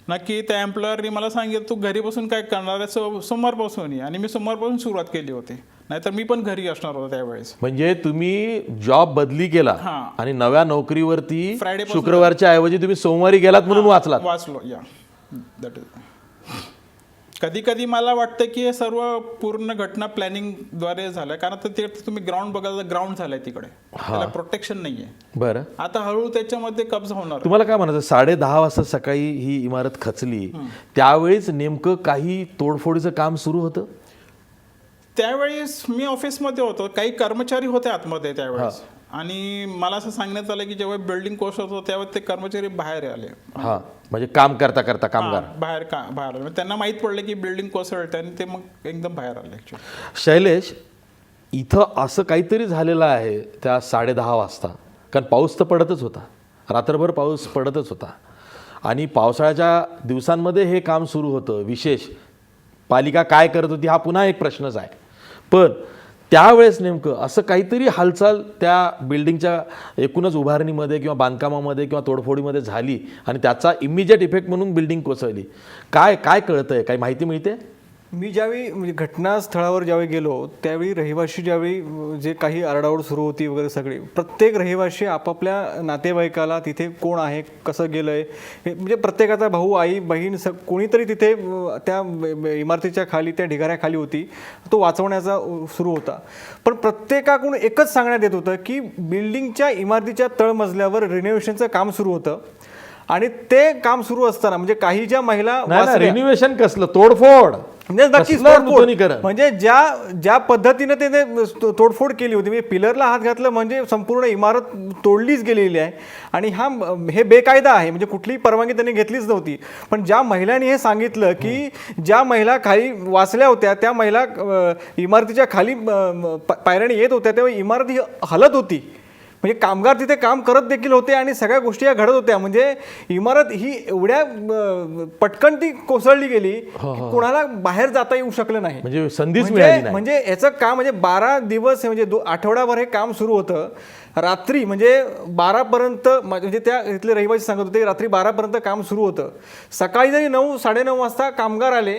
नक्की त्या एम्प्लॉयरनी मला सांगितलं तू घरी बसून काय करणार आहे, सोमवारपासून ये, आणि मी सोमवारपासून सुरुवात केली होती, नाहीतर मी पण घरी असणार होतो त्यावेळेस.
म्हणजे तुम्ही जॉब बदली केला
हां.
आणि नव्या नोकरीवरती
फ्रायडेपासून
शुक्रवारच्या ऐवजी तुम्ही सोमवारी गेलात म्हणून वाचलात.
वाचलो या दॅट इज. कधी कधी मला वाटतं की हे सर्व पूर्ण घटना प्लॅनिंगद्वारे झालं, कारण आता ते तुम्ही ग्राउंड बघायला, ग्राउंड झालंय तिकडे, त्याला प्रोटेक्शन नाहीये.
बरं,
आता हळूहळू त्याच्यामध्ये कब्जा होणार.
तुम्हाला काय म्हणायचं, 10:30 वाजता सकाळी ही इमारत खचली, त्यावेळीच नेमकं काही तोडफोडीचं काम सुरू होतं?
त्यावेळेस मी ऑफिसमध्ये होतो, काही कर्मचारी होते आतमध्ये त्यावेळेस, आणि मला असं सांगण्यात आलं की जेव्हा बिल्डिंग कोसळत होतं त्यावेळेस ते कर्मचारी बाहेर आले.
हा, म्हणजे काम करता करता कामगार
बाहेर आले, त्यांना माहीत पडलं की बिल्डिंग कोसळते आणि ते मग एकदम बाहेर आले.
शैलेश, इथं असं काहीतरी झालेलं आहे त्या 10:30 वाजता, कारण पाऊस तर पडतच होता, रात्रभर पाऊस पडतच होता, आणि पावसाळ्याच्या दिवसांमध्ये हे काम सुरू होतं. विशेष पालिका काय करत होती हा पुन्हा एक प्रश्नच आहे. पण त्यावेळेस नेमकं असं काहीतरी हालचाल त्या बिल्डिंगच्या एकूणच उभारणीमध्ये किंवा बांधकामामध्ये किंवा तोडफोडीमध्ये झाली आणि त्याचा इमिजिएट इफेक्ट म्हणून बिल्डिंग कोसळली. काय काय कळतंय, काही माहिती मिळते?
मी ज्यावेळी म्हणजे घटनास्थळावर ज्यावेळी गेलो त्यावेळी रहिवाशी ज्यावेळी जे काही आरडाओरड सुरू होती वगैरे सगळी, प्रत्येक रहिवाशी आपापल्या नातेवाईकाला तिथे कोण आहे, कसं गेलं आहे, हे म्हणजे प्रत्येकाचा भाऊ, आई, बहीण, कोणीतरी तिथे त्या इमारतीच्या खाली, त्या ढिगाऱ्याखाली होती, तो वाचवण्याचा सुरू होता. पण प्रत्येकाकडून एकच सांगण्यात येत होतं की बिल्डिंगच्या इमारतीच्या तळमजल्यावर रिनोव्हेशनचं काम सुरू होतं, आणि ते काम सुरू असताना म्हणजे काही ज्या महिला
रिनोव्हेशन कसलं, तोडफोड
म्हणजे ज्या पद्धतीने त्याने तोडफोड केली होती, म्हणजे पिलरला हात घातलं म्हणजे संपूर्ण इमारत तोडलीच गेलेली आहे, आणि हे बेकायदा आहे, म्हणजे कुठलीही परवानगी त्यांनी घेतलीच नव्हती. पण ज्या महिलांनी हे सांगितलं की ज्या महिला खाली वाचल्या होत्या, त्या महिला इमारतीच्या खाली पायऱ्याने येत होत्या, तेव्हा इमारत ही हलत होती, म्हणजे कामगार तिथे काम करत देखील होते आणि सगळ्या गोष्टी या घडत होत्या. म्हणजे इमारत ही एवढ्या पटकन ती कोसळली गेली की कोणाला बाहेर जाता येऊ शकलं नाही,
म्हणजे संधीच मिळाली नाही.
म्हणजे याचं काम म्हणजे 12 दिवस म्हणजे आठवड्याभर हे काम सुरू होतं. रात्री म्हणजे 12पर्यंत, म्हणजे त्या इथले रहिवासी सांगत होते रात्री 12पर्यंत काम सुरू होतं. सकाळी जरी 9-9:30 वाजता कामगार आले,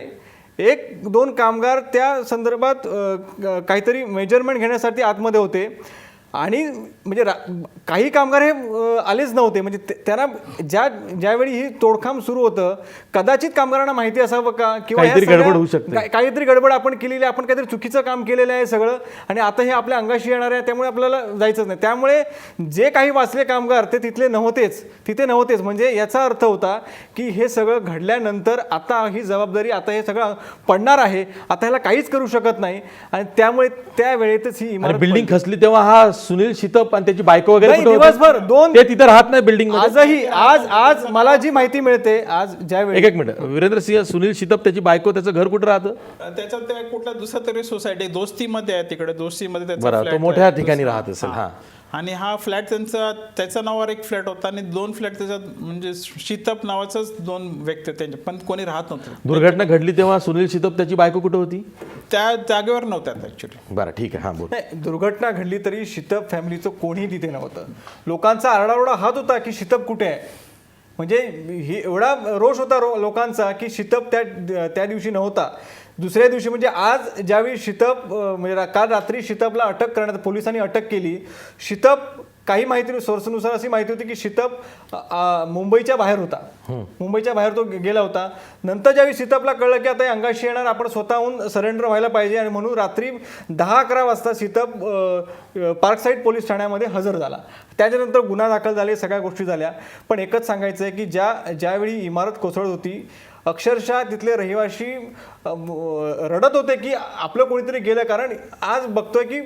1-2 कामगार त्या संदर्भात काहीतरी मेजरमेंट घेण्यासाठी आतमध्ये होते, आणि म्हणजे काही कामगार हे आलेच नव्हते, म्हणजे त्यांना ज्यावेळी ही तोडखाम सुरू होतं कदाचित कामगारांना माहिती असावं का किंवा ह्या
काहीतरी
सगळ्या-
गडबड होऊ शकते.
काहीतरी गडबड आपण केलेली आहे, आपण काहीतरी चुकीचं काम केलेलं आहे सगळं, आणि आता हे आपल्या अंगाशी येणार आहे, त्यामुळे आपल्याला जायचंच नाही. त्यामुळे जे काही वाचले कामगार ते तिथे नव्हतेच. म्हणजे याचा अर्थ होता की हे सगळं घडल्यानंतर आता ही जबाबदारी, आता हे सगळं पडणार आहे, आता ह्याला काहीच करू शकत नाही, आणि त्यामुळे त्या वेळेतच ही इमारत
बिल्डिंग खचली तेव्हा हा सुनील शितप आणि त्याची बायको वगैरे
नाही,
कुठे होते?
दिवसभर
ते तिथे राहत नाही बिल्डिंग
आजही आज मला जी माहिती मिळते, आज ज्यावेळी
एक मिनिट, वीरेंद्र सिंह, सुनील शितप त्याची बायको त्याचं घर कुठं राहतं?
त्याच्यात त्या कुठल्या दुसऱ्या तरी सोसायटी दोस्तीमध्ये आहे, तिकडे दोस्तीमध्ये त्याचा
बरं, तो
flat
मोठ्या
आहे.
ठिकाणी राहत असेल. हा,
आणि हा फ्लॅट त्याच्या नावावर एक फ्लॅट होता आणि 2 फ्लॅट त्याच्यात, म्हणजे शितप नावाचाच 2 व्यक्ती त्यांच्या, पण कोणी राहत नव्हतं.
दुर्घटना घडली तेव्हा सुनील शितप त्याची बायको कुठे होती?
त्या जागेवर नव्हत्या ऍक्च्युली.
बरं, ठीक आहे, हा बोल.
नाही, दुर्घटना घडली तरी शितप फॅमिलीचं कोणीही तिथे नव्हतं. लोकांचा आरडाओरडा हात होता की शितप कुठे आहे, म्हणजे ही एवढा रोष होता लोकांचा की शितप त्या दिवशी नव्हता. दुसऱ्या दिवशी म्हणजे आज ज्यावेळी शितप म्हणजे काल रात्री शितपला अटक करण्यात, पोलिसांनी अटक केली. शितप, काही माहिती सोर्सनुसार अशी माहिती होती की शितप मुंबईच्या बाहेर होता, मुंबईच्या बाहेर तो गेला होता. नंतर ज्यावेळी शितपला कळलं की आता हे अंगाशी येणार, आपण स्वतःहून सरेंडर व्हायला पाहिजे, आणि म्हणून रात्री 10-11 वाजता शितप पार्कसाईड पोलीस ठाण्यामध्ये हजर झाला. त्याच्यानंतर गुन्हा दाखल झाले, सगळ्या गोष्टी झाल्या. पण एकच सांगायचं आहे की ज्यावेळी इमारत कोसळत होती, अक्षरशः तिथले रहिवासी रडत होते की आपलं कोणीतरी गेलं. कारण आज बघतोय की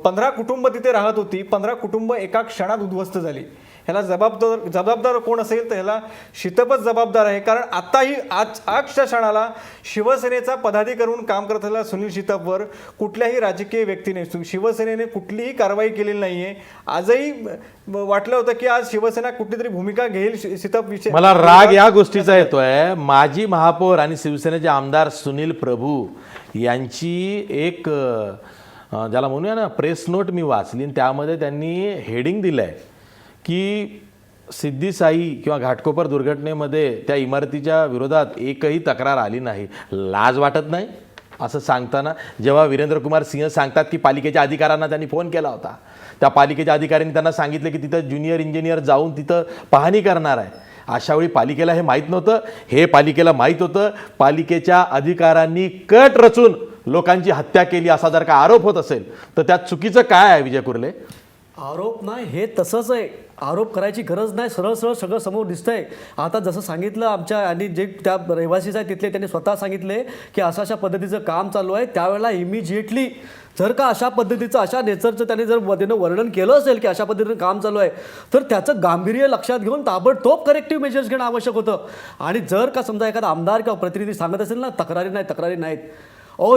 15 कुटुंब तिथे राहत होती, 15 कुटुंब एका क्षणात उद्ध्वस्त झाली. ह्याला जबाबदार कोण असेल तर ह्याला शितपच जबाबदार आहे. कारण आताही आजच्या क्षणाला शिवसेनेचा पदाधिकारी म्हणून काम करत असलेला सुनील शितपवर कुठल्याही राजकीय व्यक्तीने, शिवसेनेने कुठलीही कारवाई केलेली नाहीये. आजही वाटलं होतं की आज शिवसेना कुठलीतरी भूमिका घेईल शितप विषय.
मला राग या गोष्टीचा येतोय, माजी महापौर आणि शिवसेनेचे आमदार सुनील प्रभू यांची एक ज्याला म्हणूया ना प्रेस नोट मी वाचली, आणि त्यामध्ये त्यांनी हेडिंग दिलंय की सिद्धी साई किंवा घाटकोपर दुर्घटनेमध्ये त्या इमारतीच्या विरोधात एकही तक्रार आली नाही. लाज वाटत नाही असं सांगताना? जेव्हा वीरेंद्र कुमार सिंह सांगतात की पालिकेच्या अधिकाऱ्यांना त्यांनी फोन केला होता, त्या पालिकेच्या अधिकाऱ्यांनी त्यांना सांगितलं की तिथं ज्युनियर इंजिनियर जाऊन तिथं पाहणी करणार आहे. अशावेळी पालिकेला हे माहीत नव्हतं? हे पालिकेला माहीत होतं. पालिकेच्या अधिकाऱ्यांनी कट रचून लोकांची हत्या केली असा जर का आरोप होत असेल तर त्यात चुकीचं काय आहे विजय कुर्ले?
आरोप नाही, हे तसंच आहे. आरोप करायची गरज नाही, सरळ सरळ सगळं समोर दिसतंय. आता जसं सांगितलं आमच्या, आणि जे त्या रहिवासीच आहेत तिथले, त्यांनी स्वतः सांगितले की अशा पद्धतीचं काम चालू आहे. त्यावेळेला इमिजिएटली जर का अशा पद्धतीचं, अशा नेचरचं त्याने जर त्यानं वर्णन केलं असेल की अशा पद्धतीनं काम चालू आहे, तर त्याचं गांभीर्य लक्षात घेऊन ताबडतोब करेक्टिव्ह मेजर्स घेणं आवश्यक होतं. आणि जर का समजा एखादा आमदार किंवा प्रतिनिधी सांगत असेल ना तक्रारी नाहीत,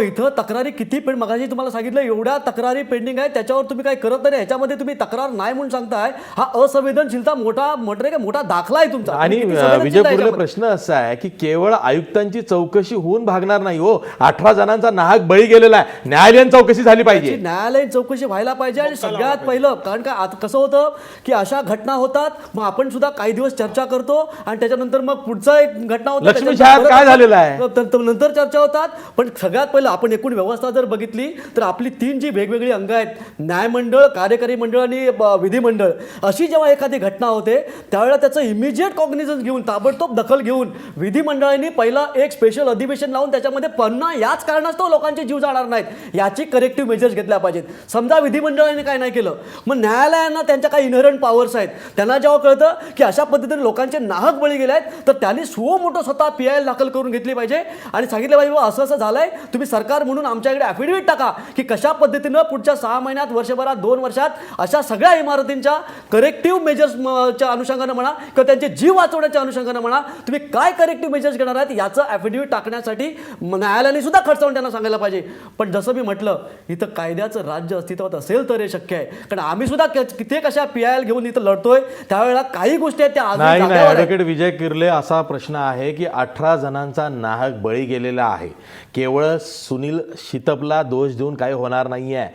इथं तक्रारी किती मगाशी तुम्हाला सांगितलं, एवढ्या तक्रारी पेंडिंग आहे, त्याच्यावर तुम्ही काय करत नाही. ह्याच्यामध्ये तुम्ही तक्रार नाही म्हणून सांगताय, हा असंवेदनशीलता मोठा दाखला आहे तुमचा.
आणि विजय कुर्ले, प्रश्न असा आहे की केवळ आयुक्तांची चौकशी होऊन भागणार नाही हो. 18 जणांचा नाहक बळी गेलेला आहे, न्यायालयीन चौकशी झाली पाहिजे.
न्यायालयीन चौकशी व्हायला पाहिजे. आणि सगळ्यात पहिलं, कारण का आता कसं होतं की अशा घटना होतात, मग आपण सुद्धा काही दिवस चर्चा करतो आणि त्याच्यानंतर मग पुढचा एक घटना होते,
लक्ष्मी शाळेत काय झालेलं आहे
नंतर चर्चा होतात. पण सगळ्यात पहिलं आपण एकूण व्यवस्था जर बघितली तर आपली 3 जी वेगवेगळी अंग आहेत, न्यायमंडळ, कार्यकारी मंडळ आणि विधिमंडळ, अशी जेव्हा एखादी घटना होते त्यावेळेला त्याचं इमिजिएट कॉग्निझन्स घेऊन, ताबडतोब दखल घेऊन विधिमंडळाने पहिला एक स्पेशल अधिवेशन लावून त्याच्यामध्ये पुन्हा याच कारणास्तव लोकांचे जीव जाणार नाहीत याची करेक्टिव्ह मेजर्स घेतल्या पाहिजेत. समजा विधिमंडळाने काय नाही केलं, मग न्यायालयांना त्यांच्या काही इनहरंट पॉवर्स आहेत, त्यांना जेव्हा कळतं की अशा पद्धतीने लोकांचे नाहक बळी गेले आहेत, तर त्यांनी मोठं स्वतः PIL दाखल करून घेतली पाहिजे आणि सांगितलं पाहिजे असं असं झालंय, तुम्ही सरकार म्हणून आमच्याकडे ॲफिडेव्हिट टाका की कशा पद्धतीनं पुढच्या 6 महिन्यात, वर्षभरात, 2 वर्षात अशा सगळ्या इमारतींच्या करेक्टिव्ह मेजर्सच्या अनुषंगानं म्हणा किंवा त्यांचे जीव वाचवण्याच्या अनुषंगानं म्हणा, तुम्ही काय करेक्टिव्ह मेजर्स घेणार आहेत याचं ॲफिडेव्हिट टाकण्यासाठी न्यायालयाने सुद्धा खर्चावून त्यांना सांगायला पाहिजे. पण जसं मी म्हटलं, इथं कायद्याचं राज्य अस्तित्वात असेल तर हे शक्य आहे. कारण आम्ही सुद्धा किती कशा PIL घेऊन इथं लढतोय, त्यावेळेला काही गोष्टी आहेत त्या
नाही.
जागेवर आहेत.
ॲडव्होकेट विजय किर्ले, असा प्रश्न आहे की 18 जणांचा नाहक बळी गेलेला आहे. केवळ सुनील शितपला दोष देऊन काही होणार नाही आहे.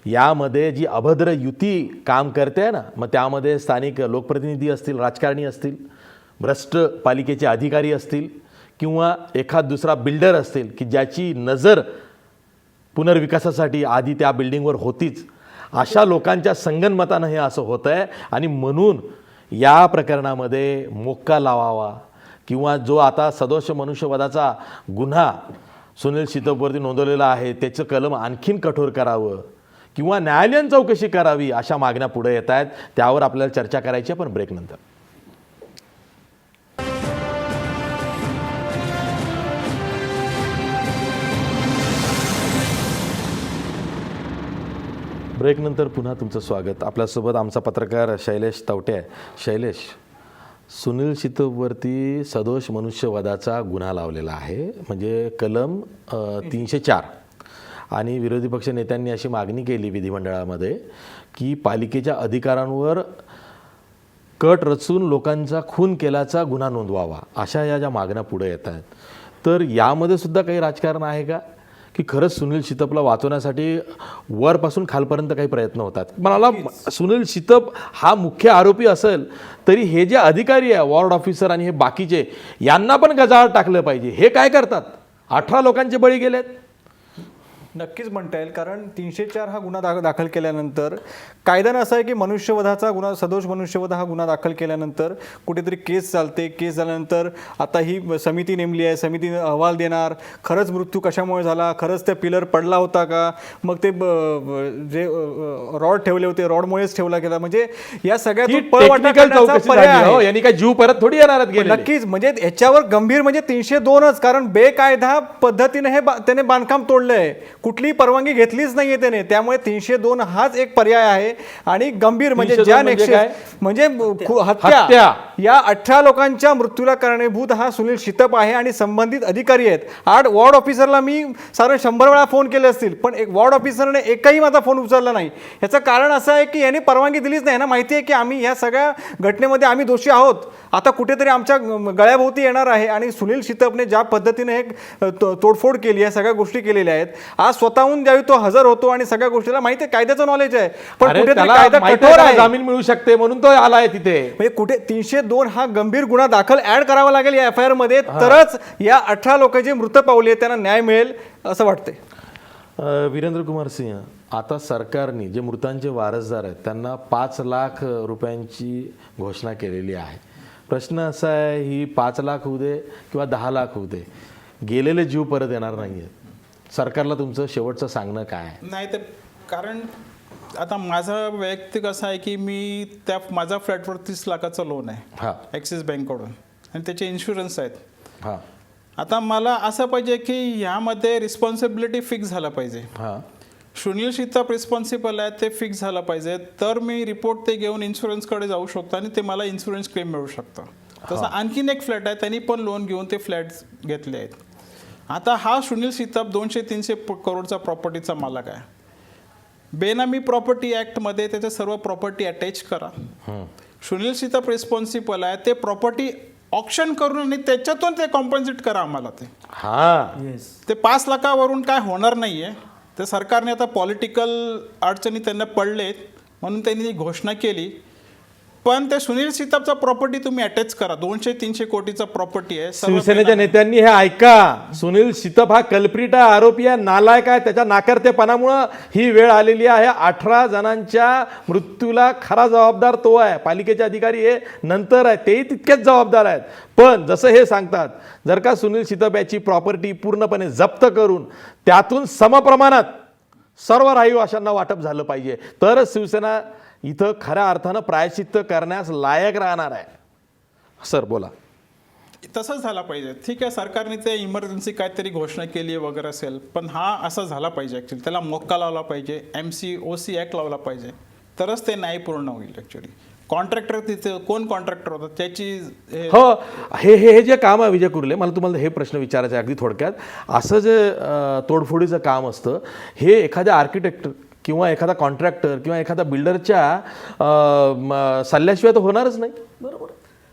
यामध्ये जी अभद्र युती काम करते ना, मग त्यामध्ये स्थानिक लोकप्रतिनिधी असतील, राजकारणी असतील, भ्रष्ट पालिकेचे अधिकारी असतील किंवा एखाद दुसरा बिल्डर असतील की ज्याची नजर पुनर्विकासासाठी आधी त्या बिल्डिंगवर होतीच, अशा लोकांच्या संगनमतानं हे असं होतं आहे आणि म्हणून या प्रकरणामध्ये मोक्का लावावा किंवा जो आता सदोष मनुष्यवधाचा गुन्हा सुनील शितपवरती नोंदवलेला आहे त्याचं कलम आणखीन कठोर करावं किंवा न्यायालयीन चौकशी करावी अशा मागण्या पुढे येत आहेत. त्यावर आपल्याला चर्चा करायची आहे, पण ब्रेकनंतर. ब्रेकनंतर पुन्हा तुमचं स्वागत. आपल्यासोबत आमचा पत्रकार शैलेश तवटे आहे. शैलेश, सुनील शितपवरती सदोष मनुष्यवधाचा गुन्हा लावलेला आहे, म्हणजे कलम 304. आणि विरोधी पक्ष नेत्यांनी अशी मागणी केली विधिमंडळामध्ये की पालिकेच्या अधिकारांवर कट रचून लोकांचा खून केल्याचा गुन्हा नोंदवावा, अशा या ज्या मागण्या पुढे येत आहेत. तर यामध्ये सुद्धा काही राजकारण आहे का, की खरंच सुनील शितपला वाचवण्यासाठी वरपासून खालपर्यंत काही प्रयत्न होतात? मला सुनील शितप हा मुख्य आरोपी असेल तरी हे जे अधिकारी आहे वॉर्ड ऑफिसर आणि हे बाकीचे, यांना पण गजाआड टाकलं पाहिजे. हे काय करतात? 18 लोकांचे बळी गेलेत.
नक्कीच म्हणता येईल, कारण 304 हा गुन्हा दाखल केल्यानंतर कायद्यानं असं आहे की मनुष्यवधाचा गुन्हा, सदोष मनुष्यवध हा गुन्हा दाखल केल्यानंतर कुठेतरी केस चालते. केस झाल्यानंतर आता ही समिती नेमली आहे, समितीने अहवाल देणार, खरंच मृत्यू कशामुळे झाला, खरंच त्या पिलर पडला होता का, मग ते जे रॉड ठेवले होते रॉडमुळेच ठेवला गेला, म्हणजे या सगळ्यातून पळवाटा करण्याचा पर्याय आहे.
यांनी काय जीव परत थोडी येणार आहेत.
नक्कीच, म्हणजे याच्यावर गंभीर म्हणजे 302च, कारण बेकायदा पद्धतीने हे त्याने बांधकाम तोडलंय, कुठलीही परवानगी घेतलीच नाहीये त्याने. त्यामुळे 302 हाच एक पर्याय आहे. आणि गंभीर म्हणजे ज्या म्हणजे हत्या या 18 लोकांच्या मृत्यूला कारणीभूत हा सुनील शितप आहे आणि संबंधित अधिकारी आहेत. 8 वॉर्ड ऑफिसरला मी साधारण 100 वेळा फोन केले असतील, पण एक वॉर्ड ऑफिसरने एकही माझा फोन उचलला नाही. याचं कारण असं आहे की यांनी परवानगी दिलीच नाही ना. माहिती आहे की आम्ही या सगळ्या घटनेमध्ये आम्ही दोषी आहोत. आता कुठेतरी आमच्या गळ्याभोवती येणार आहे. आणि सुनील शितपने ज्या पद्धतीने हे तोडफोड केली, या सगळ्या गोष्टी केलेल्या आहेत, आज स्वतःहून ज्यावेळी तो हजर होतो आणि सगळ्या गोष्टीला माहिती आहे, कायद्याचं नॉलेज आहे, पण कुठेतरी कायदा कठोर आहे,
जामीन मिळू शकते म्हणून तो आलाय तिथे.
म्हणजे कुठे 302 हा गंभीर गुन्हा दाखल ऍड करावा लागेल या FIR मध्ये, तरच या 18 लोक जे मृत पावले त्यांना न्याय मिळेल असं वाटतंय.
वीरेंद्र कुमार सिंह, आता सरकारने जे मृतांचे वारसदार आहेत त्यांना 5 लाख रुपयांची घोषणा केलेली आहे. प्रश्न असा आहे, ही 5 लाख होऊ दे किंवा 10 लाख होऊ दे, गेलेले जीव परत येणार नाहीये. सरकारला तुमचं शेवटचं सांगणं काय आहे?
नाही तर कारण आता माझं वैयक्तिक असं आहे की मी माझा फ्लॅटवर 30 लाखाचं लोन आहे ॲक्सिस बँककडून आणि त्याचे इन्शुरन्स आहेत.
हां,
आता मला असं पाहिजे की ह्यामध्ये रिस्पॉन्सिबिलिटी फिक्स झाला पाहिजे.
हां,
सुनील शितप रिस्पॉन्सिबल आहे ते फिक्स झालं पाहिजे, तर मी रिपोर्ट ते घेऊन इन्शुरन्सकडे जाऊ शकतो आणि ते मला इन्शुरन्स क्लेम मिळू शकतं. तसं आणखीन एक फ्लॅट आहे, त्यांनी पण लोन घेऊन ते फ्लॅट्स घेतले आहेत. आता हा सुनील शितप 200-300 करोडचा प्रॉपर्टीचा मालक आहे. बेनामी प्रॉपर्टी ॲक्टमध्ये त्याचे सर्व प्रॉपर्टी अटॅच करा. सुनील शितप रिस्पॉन्सिबल आहे, ते प्रॉपर्टी ऑक्शन करून आणि त्याच्यातून ते कॉम्पन्सेट करा आम्हाला. ते 5 लाखावरून काय होणार नाही आहे. ते सरकारने आता पॉलिटिकल अडचणी त्यांना पडलेत म्हणून त्यांनी ही घोषणा केली. पण ते सुनील शितपचा प्रॉपर्टी तुम्ही अटॅच करा. 200-300 कोटीचा प्रॉपर्टी आहे.
शिवसेनेच्या नेत्यांनी हे ऐका, सुनील शितप हा कल्प्रिट आहे, आरोपी आहे, नालायक आहे. त्याच्या नाकर्तेपणामुळं ही वेळ आलेली आहे. 18 जणांच्या मृत्यूला खरा जबाबदार तो आहे. पालिकेचे अधिकारी हे नंतर आहे, तेही तितकेच जबाबदार आहेत. पण जसं हे सांगतात, जर का सुनील शितप याची प्रॉपर्टी पूर्णपणे जप्त करून त्यातून समप्रमाणात सर्व रहिवाशांना वाटप झालं पाहिजे, तरच शिवसेना इथं खऱ्या अर्थानं प्रायश्चित्त करण्यास लायक राहणार आहे. सर बोला.
तसंच झाला पाहिजे. ठीक आहे, सरकारने ते इमर्जन्सी काहीतरी घोषणा केली आहे वगैरे असेल, पण हा असा झाला पाहिजे. ॲक्च्युली त्याला मोक्का लावला पाहिजे, MCOC ॲक्ट लावला पाहिजे, तरच ते न्याय पूर्ण होईल. ॲक्च्युली कॉन्ट्रॅक्टर तिथे कोण कॉन्ट्रॅक्टर होता त्याची
हो, हे जे काम आहे विजय कुर्ले, मला तुम्हाला हे प्रश्न विचारायचे आहे अगदी थोडक्यात. असं जे तोडफोडीचं काम असतं, हे एखाद्या आर्किटेक्ट किंवा एखादा कॉन्ट्रॅक्टर किंवा एखादा बिल्डरच्या सल्ल्याशिवाय तर होणारच नाही.
बरोबर.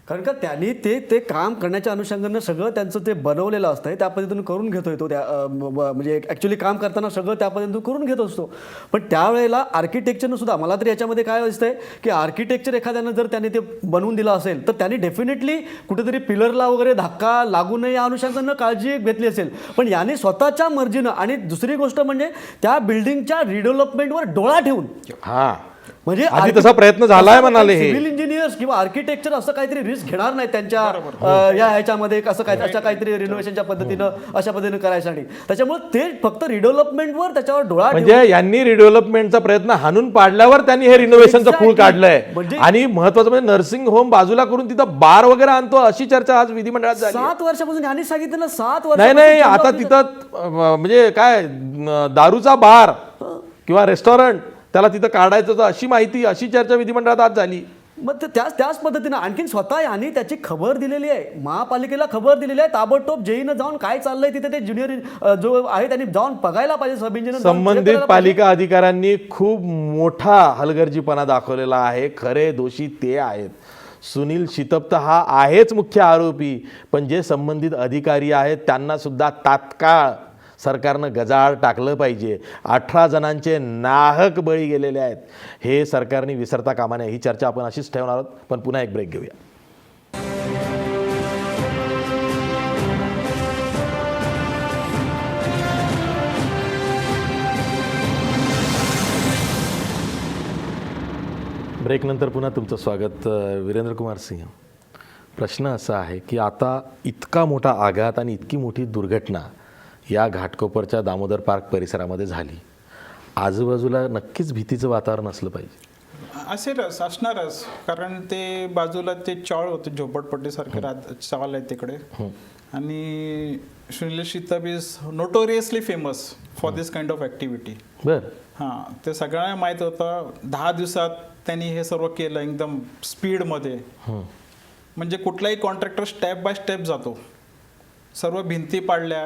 कारण का त्यांनी ते काम करण्याच्या अनुषंगानं सगळं त्यांचं ते बनवलेलं असतं, त्या पद्धतीनं करून घेतोय तो, त्या म्हणजे ॲक्च्युली काम करताना सगळं त्या पद्धतीनं करून घेत असतो. पण त्यावेळेला आर्किटेक्चरनं सुद्धा मला तर याच्यामध्ये काय दिसतंय की आर्किटेक्चर एखाद्यानं जर त्यांनी ते बनवून दिलं असेल तर त्यांनी डेफिनेटली कुठेतरी पिलरला वगैरे धक्का लागू नये या अनुषंगानं काळजी घेतली असेल. पण याने स्वतःच्या मर्जीनं, आणि दुसरी गोष्ट म्हणजे त्या बिल्डिंगच्या रिडेव्हलपमेंटवर डोळा ठेवून,
हा
म्हणजे
आधी तसा प्रयत्न झालाय म्हणाले हे.
सिव्हिल इंजिनियर्स किंवा आर्किटेक्चर असं काहीतरी रिस्क घेणार नाही त्यांच्या या ह्याच्यामध्ये असं काय अशा काहीतरी रिनोव्हेशनच्या पद्धतीनं अशा पद्धतीनं करायसाठी. त्याच्यामुळे ते फक्त रिडेव्हलपमेंटवर त्याच्यावर डोळा
म्हणजे यांनी रिडेव्हलपमेंटचा प्रयत्न हाणून पाडल्यावर त्यांनी हे रिनोव्हेशनचं खूळ
Exactly.
काढलंय.
म्हणजे-
आणि महत्वाचं म्हणजे नर्सिंग होम बाजूला करून तिथं बार वगैरे आणतो अशी चर्चा आज विधिमंडळात झाली.
7 वर्षापासून यांनी सांगितलं ना, 7
नाही नाही आता तिथं म्हणजे काय दारूचा बार किंवा रेस्टॉरंट त्याला तिथं काढायचं होतं अशी माहिती, अशी चर्चा विधिमंडळात आज झाली.
मग त्याच पद्धतीनं आणखीन स्वतः यांनी त्याची खबर दिलेली आहे, महापालिकेला खबर दिलेली आहे. ताबडतोब जेईनं जाऊन काय चाललंय तिथे ते ज्युनियर जो आहे त्यांनी जाऊन बघायला पाहिजे. सब इंजिनियर
संबंधित पालिका अधिकाऱ्यांनी खूप मोठा हलगर्जीपणा दाखवलेला आहे. खरे दोषी ते आहेत. सुनील शितप्त हा आहेच मुख्य आरोपी, पण जे संबंधित अधिकारी आहेत त्यांना सुद्धा तात्काळ सरकारनं गजाआड टाकलं पाहिजे. 18 जणांचे नाहक बळी गेलेले आहेत, हे सरकारने विसरता कामा नये. ही चर्चा आपण अशीच ठेवणार आहोत, पण पुन्हा एक ब्रेक घेऊया. ब्रेकनंतर पुन्हा तुमचं स्वागत. वीरेंद्र कुमार सिंह, प्रश्न असा आहे की आता इतका मोठा आघात आणि इतकी मोठी दुर्घटना या घाटकोपरच्या दामोदर पार्क परिसरामध्ये झाली, आजूबाजूला नक्कीच भीतीचं वातावरण असलं पाहिजे.
असेलच, असणारच, कारण ते बाजूला ते चाळ होते, झोपडपट्टीसारखे चाळ आहे तिकडे. आणि Sunil Shitap is notoriously famous for this kind of activity.
बरं.
हां, ते सगळ्यांना माहीत होतं. 10 दिवसात त्यांनी हे सर्व केलं एकदम स्पीडमध्ये. म्हणजे कुठलाही कॉन्ट्रॅक्टर स्टेप बाय स्टेप जातो. सर्व भिंती पाडल्या,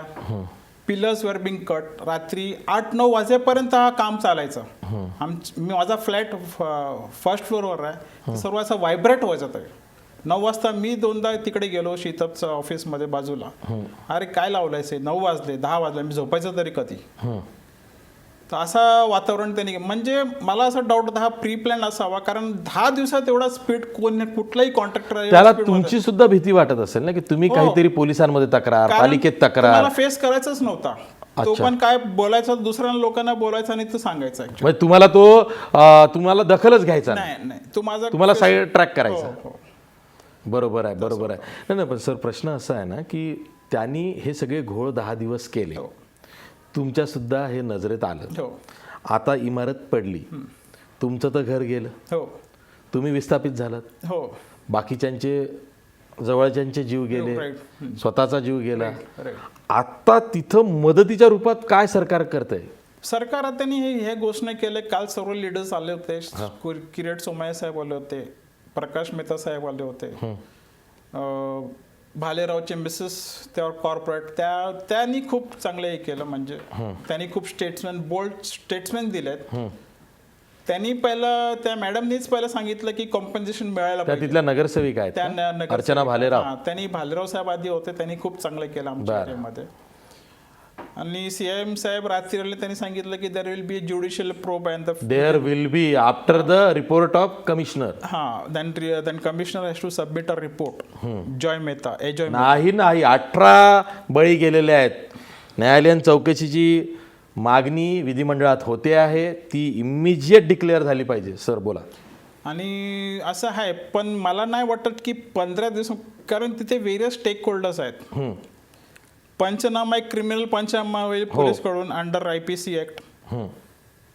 पिलर्स वर बिंग कट. रात्री 8-9 वाजेपर्यंत हा काम चालायचं. माझा फ्लॅट फर्स्ट फ्लोअरवर आहे, सर्व असं व्हायब्रेट व्हायचं. ते 9 वाजता मी 2दा तिकडे गेलो शितपच्या ऑफिसमध्ये बाजूला. अरे काय लावलायचे, 9 वाजले, 10 वाजले, मी झोपायचं तरी कधी. तर असं वातावरण त्यांनी, म्हणजे मला असं डाऊट होता हा प्री प्लॅन असावा, कारण 10 दिवसात एवढा स्पीड कुठलाही कॉन्ट्रॅक्टर
त्याला तुमची सुद्धा भीती वाटत असेल ना की तुम्ही काहीतरी पोलिसांमध्ये तक्रार, पालिकेत तक्रार.
मला फेस करायचंच नव्हता तो. पण काय बोलायचं, दुसऱ्या लोकांना बोलायचं आणि तो सांगायचं.
म्हणजे तुम्हाला दखलच घ्यायचा नाही,
नाही, तो माझा
तुम्हाला साईड ट्रॅक करायचा.
हो.
बरोबर आहे, बरोबर आहे. नाही पण सर प्रश्न असा आहे ना की त्यांनी हे सगळे घोळ 10 दिवस केले, तुमच्या सुद्धा हे नजरेत आलं. आता इमारत पडली, तुमचं तर घर गेलं, तुम्ही विस्थापित झालात, बाकीच्यांचे जवळच्यांचे जीव गेले, स्वतःचा जीव गेला. आता तिथं मदतीच्या रूपात काय सरकार करतंय?
सरकार त्यांनी हे घोषणा केले. काल सर्व लिडर्स आले होते. किरीट सोमय्या साहेब आले होते, प्रकाश मेहता साहेब आले होते, भालेरावचे मिसेस त्यावर कॉर्पोरेट, त्यांनी खूप चांगलं हे केलं. म्हणजे त्यांनी खूप बोल्ड स्टेट्समेन दिलेत. त्यांनी पहिलं त्या मॅडमनीच पहिलं सांगितलं की कॉम्पन्सेशन मिळायला पाहिजे.
तिथल्या नगरसेविका आहेत अर्चना भालेराव.
त्यांनी भालेराव साहेब आधी होते, त्यांनी खूप चांगलं केलं आमच्या एरियामध्ये. आणि CIM साहेब रात्री आले, त्यांनी सांगितलं की there will be judicial probe and
there will be after the report of commissioner.
Then commissioner has to submit a report. Joy Mehta
नाही 18 बळी गेलेले आहेत. न्यायालयीन चौकशीची मागणी विधिमंडळात होते आहे, ती इमिजिएट डिक्लेअर झाली पाहिजे. सर बोला.
आणि असं आहे, पण मला नाही वाटत की 15 दिवस, कारण तिथे वेरियस स्टेक होल्डर्स आहेत. पंचनामा एक क्रिमिनल पंचनामा होईल पोलीसकडून अंडर IPC ऍक्ट.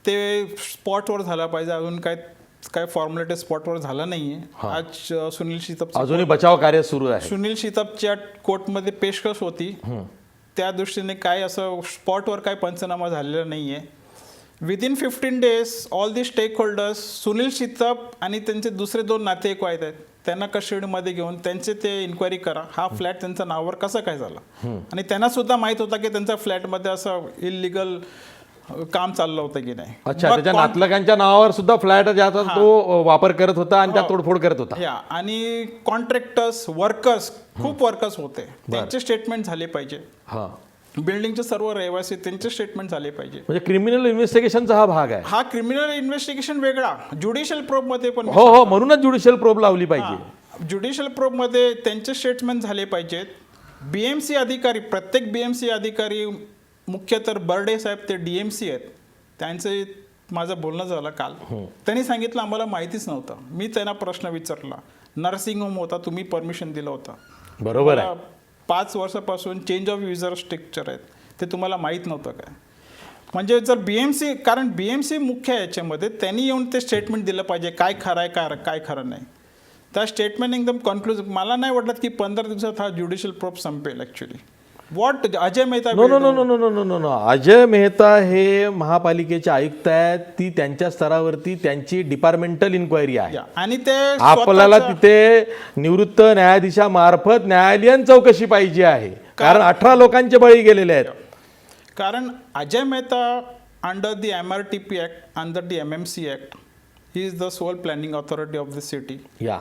ते स्पॉटवर झाला पाहिजे. अजून काय फॉर्मॅलिटी स्पॉटवर झाला नाहीये. आज सुनील शितप
अजूनही बचाव कार्य सुरू आहे.
सुनील शितपच्या कोर्टमध्ये पेशकश होती, त्या दृष्टीने काय असं स्पॉटवर काय पंचनामा झालेला नाहीये. Within 15 days all the stakeholders, Sunil Shitap आणि त्यांचे दुसरे 2 नातेवाईक आहेत, त्यांना कस्टडीमध्ये घेऊन त्यांचे ते इन्क्वायरी करा. हा फ्लॅट त्यांच्या नावावर कसा काय झाला. आणि त्यांना सुद्धा माहित होता की त्यांच्या फ्लॅटमध्ये असं इलिगल काम चाललं होतं की नाही.
अच्छा,
मग
त्याच्या नातलगांच्या नावावर सुद्धा फ्लॅट ज्याचा तो वापर करत होता आणि त्या तोडफोड करत होता.
या आणि कॉन्ट्रॅक्टर्स वर्कर्स खूप वर्कर्स होते, त्यांचे स्टेटमेंट झाले पाहिजे.
हा,
बिल्डिंगचे सर्व रहिवासी त्यांचे स्टेटमेंट झाले पाहिजे.
म्हणजे क्रिमिनल इन्व्हेस्टिगेशनचा हा भाग आहे.
हा क्रिमिनल इन्व्हेस्टिगेशन वेगळा, ज्युडिशियल प्रोब मध्ये पण
हो हो, म्हणूनच ज्युडिशियल प्रोब लावली पाहिजे.
ज्युडिशियल प्रोब मध्ये त्यांचे स्टेटमेंट झाले पाहिजेत. बीएमसी अधिकारी, प्रत्येक बीएमसी अधिकारी, मुख्य तर बर्डे साहेब ते डीएमसी आहेत, त्यांचे माझं बोलणं झालं काल. त्यांनी सांगितलं आम्हाला माहितीच नव्हतं. मी त्यांना प्रश्न विचारला, नर्सिंग होम होता, तुम्ही परमिशन दिलं होतं,
बरोबर आहे.
5 वर्षापासून चेंज ऑफ युजर स्ट्रक्चर आहेत, ते तुम्हाला माहीत नव्हतं काय? म्हणजे जर बीएमसी, कारण बीएमसी मुख्य आहे याच्यामध्ये, त्यांनी येऊन ते स्टेटमेंट दिलं पाहिजे, काय खरं आहे काय खरं नाही. त्या स्टेटमेंट एकदम कन्क्लुझिव्ह. मला नाही वाटत की 15 दिवसात हा ज्युडिशियल प्रोब संपेल. Actually what Ajay Mehta,
no no no no no no no no no Ajay Mehta हे महापालिकेचे आयुक्त आहेत. ती त्यांच्या स्तरावरती त्यांची डिपार्टमेंटल इन्क्वायरी आहे.
आणि ते
आपल्याला तिथे निवृत्त न्यायाधीशामार्फत न्यायालयीन चौकशी पाहिजे आहे, कारण 18 लोकांचे बळी गेलेले आहेत.
कारण Ajay Mehta under the MRTP act, under the MMC act, he is the sole planning authority of the city.
या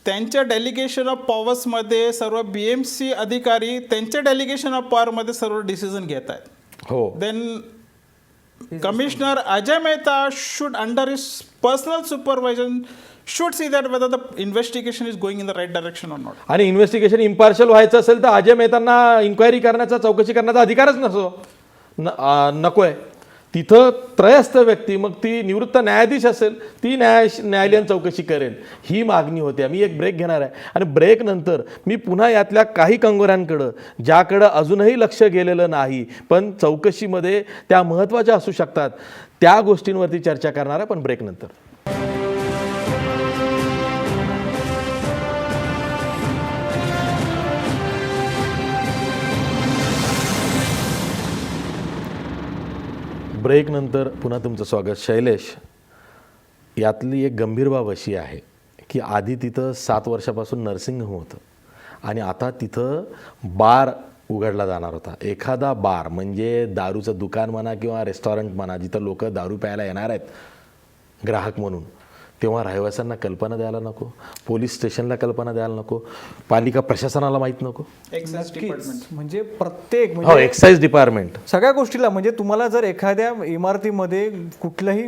त्यांच्या डेलिगेशन ऑफ पॉवर्समध्ये सर्व BMC अधिकारी त्यांच्या डेलिगेशन ऑफ पॉवरमध्ये सर्व डिसिजन घेत आहेत.
हो,
then commissioner Ajay Mehta should under his personal supervision should see that whether the investigation is going in the right direction or not.
आणि इन्व्हेस्टिगेशन इम्पार्शियल व्हायचं असेल तर अजय मेहतांना इन्क्वायरी करण्याचा, चौकशी करण्याचा अधिकारच नको आहे. तिथं त्रयस्थ व्यक्ती, मग ती निवृत्त न्यायाधीश असेल, ती न्यायालयीन चौकशी करेल, ही मागणी होती. आम्ही एक ब्रेक घेणार आहे आणि ब्रेक नंतर मी पुन्हा यातल्या काही कंगोऱ्यांकडं, ज्याकडं अजूनही लक्ष गेलेलं नाही पण चौकशीमध्ये त्या महत्त्वाच्या असू शकतात, त्या गोष्टींवरती चर्चा करणार आहे, पण ब्रेक नंतर. ब्रेक नंतर पुन्हा तुमचं स्वागत. शैलेश, यातली एक गंभीर बाब अशी आहे की आधी तिथं 7 वर्षापासून नर्सिंग होम होतं आणि आता तिथं बार उघडला जाणार होता. एखादा बार म्हणजे दारूचं दुकान म्हणा किंवा रेस्टॉरंट म्हणा, जिथं लोक दारू प्यायला येणार आहेत ग्राहक म्हणून, तेव्हा रहिवाशांना कल्पना द्यायला नको, पोलीस स्टेशनला कल्पना द्यायला नको, पालिका प्रशासनाला माहीत नको.
एक्साइज डिपार्टमेंट
म्हणजे प्रत्येक
हो, एक्साईज डिपार्टमेंट
सगळ्या गोष्टीला, म्हणजे तुम्हाला जर एखाद्या इमारतीमध्ये कुठलंही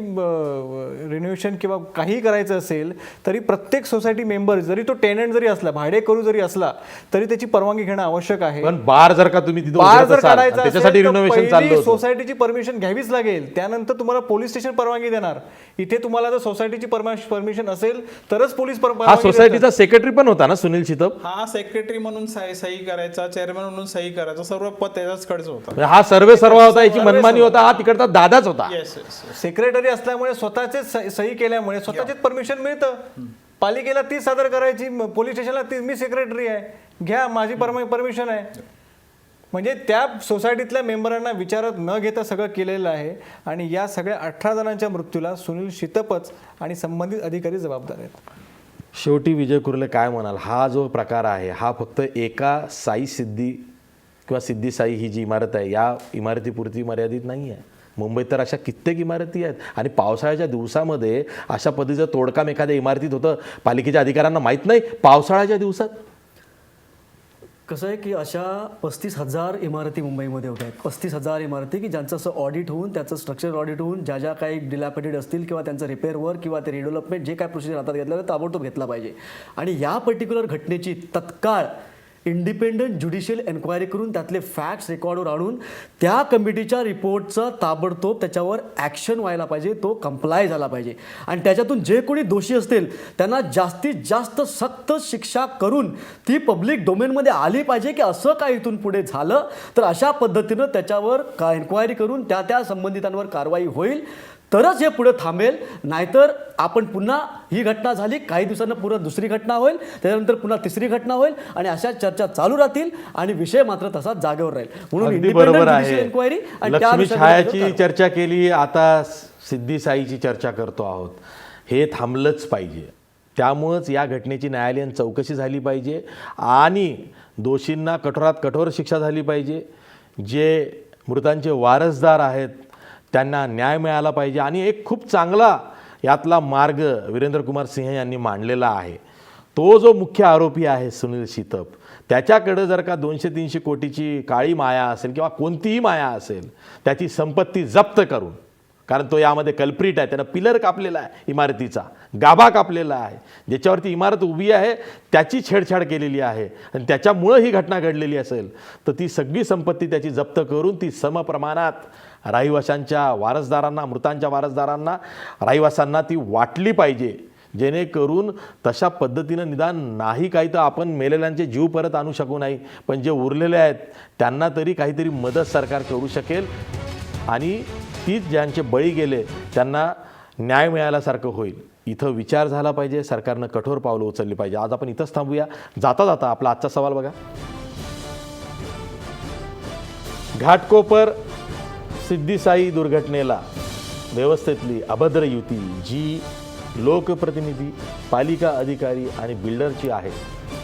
रिनोव्हेशन किंवा काही करायचं असेल तरी प्रत्येक सोसायटी मेंबर, जरी तो टेनंट जरी असला, भाडेकरू जरी असला, तरी त्याची परवानगी घेणं आवश्यक आहे.
पण बार जर का तुम्ही तिथं
बार
उघडत
जर
असाल,
काढायचा
त्याच्यासाठी
असेल तर
रिनोव्हेशन चाललं
पहिली
होतं.
सोसायटीची परमिशन घ्यावीच लागेल, त्यानंतर तुम्हाला पोलीस स्टेशन परवानगी देणार. इथे तुम्हाला जर सोसायटीची परमिशन असेल तरच पोलीस
हा
परवानगी
सोसायटीचा सेक्रेटरी पण होता ना सुनील शितप.
हा सेक्रेटरी म्हणून सही करायचा, चेअरमॅन म्हणून सही करायचा, सर्व पद त्याच्याचकडेच होता.
म्हणजे हा सर्वा होता, याची मनमानी होता, हा तिकडचा दादाच होता.
Yes yes.
सेक्रेटरी असल्यामुळे स्वतःचेच सही केल्यामुळे स्वतःचेच परमिशन मिळतं. पालिकेला ती सादर करायची, पोलीस स्टेशनला ती, मी सेक्रेटरी आहे, घ्या, माझी परमिशन आहे. म्हणजे त्या सोसायटीतल्या मेंबरांना विचारत न घेता सगळं केलेलं आहे. आणि या सगळ्या 18 जणांच्या मृत्यूला सुनील शितपच आणि संबंधित अधिकारी जबाबदार आहेत.
शेवटी विजय कुर्ले काय म्हणाल, हा जो प्रकार आहे हा फक्त एका साई सिद्धी किंवा सिद्धी साई ही जी इमारत आहे या इमारतीपुरती मर्यादित नाही आहे. मुंबईत तर अशा कित्येक इमारती आहेत आणि पावसाळ्याच्या दिवसामध्ये अशा पद्धतीचं तोडकाम एखाद्या इमारतीत होतं, पालिकेच्या अधिकाऱ्यांना माहीत नाही. पावसाळ्याच्या दिवसात
कसं आहे की अशा 35,000 इमारती मुंबईमध्ये होत आहेत. 35,000 इमारती की ज्यांचं असं ऑडिट होऊन, त्याचं स्ट्रक्चर ऑडिट होऊन, ज्या ज्या काही डिलॅपिडेट असतील किंवा त्यांचं रिपेअर वर्क किंवा ते रिडेव्हलपमेंट जे काय प्रोसिजर हातात घेतलं तर ताबडतोब घेतला पाहिजे. आणि या पर्टिक्युलर घटनेची तत्काळ इंडिपेंडंट ज्युडिशियल एन्क्वायरी करून त्यातले फॅक्ट्स रेकॉर्डवर आणून त्या कमिटीच्या रिपोर्टचं ताबडतोब त्याच्यावर ॲक्शन व्हायला पाहिजे, तो कंप्लाय झाला पाहिजे. आणि त्याच्यातून जे कोणी दोषी असतील त्यांना जास्तीत जास्त सक्त शिक्षा करून ती पब्लिक डोमेनमध्ये आली पाहिजे की असं काय इथून पुढे झालं तर अशा पद्धतीनं त्याच्यावर एन्क्वायरी करून त्या संबंधितांवर कारवाई होईल, तरच हे पुढे थांबेल. नाहीतर आपण पुन्हा ही घटना झाली, काही दिवसांना पुन्हा दुसरी घटना होईल, त्याच्यानंतर पुन्हा तिसरी घटना होईल आणि अशा चर्चा चालू राहतील आणि विषय मात्र तसाच जागेवर राहील. म्हणून
अगदी बरोबर आहे.
एन्क्वायरी आणि
लक्ष्मी छायाची चर्चा केली, आता सिद्धी साईची चर्चा करतो आहोत. हे थांबलंच पाहिजे. त्यामुळंच या घटनेची न्यायालयीन चौकशी झाली पाहिजे आणि दोषींना कठोरात कठोर शिक्षा झाली पाहिजे. जे मृतांचे वारसदार आहेत त्यांना न्याय मिळाला पाहिजे. आणि एक खूप चांगला यातला मार्ग वीरेंद्र कुमार सिंह यांनी मांडलेला आहे. तो जो मुख्य आरोपी आहे सुनील शितप, त्याच्याकडं जर का 200-300 कोटीची काळी माया असेल किंवा कोणतीही माया असेल, त्याची संपत्ती जप्त करून, कारण तो यामध्ये कल्प्रिट आहे, त्यानं पिलर कापलेला आहे इमारतीचा, गाभा कापलेला आहे, ज्याच्यावरती इमारत उभी आहे त्याची छेडछाड केलेली आहे आणि त्याच्यामुळं ही घटना घडलेली असेल, तर ती सगळी संपत्ती त्याची जप्त करून ती समप्रमाणात रहिवाशांच्या वारसदारांना, मृतांच्या वारसदारांना, रहिवाशांना ती वाटली पाहिजे, जेणेकरून तशा पद्धतीनं निदान नाही काही तर आपण मेलेल्यांचे जीव परत आणू शकू नाही, पण जे उरलेले आहेत त्यांना तरी काहीतरी मदत सरकार करू शकेल आणि तीच ज्यांचे बळी गेले त्यांना न्याय मिळाल्यासारखं होईल. इथं विचार झाला पाहिजे, सरकारनं कठोर पावलं उचलली पाहिजे. आज आपण इथंच थांबूया. जाता जाता आपला आजचा सवाल बघा. घाटकोपर सिद्दीसाई दुर्घटनेला व्यवस्थेतली अभद्र युती जी लोकप्रतिनिधी, पालिका अधिकारी आणि बिल्डरची आहे,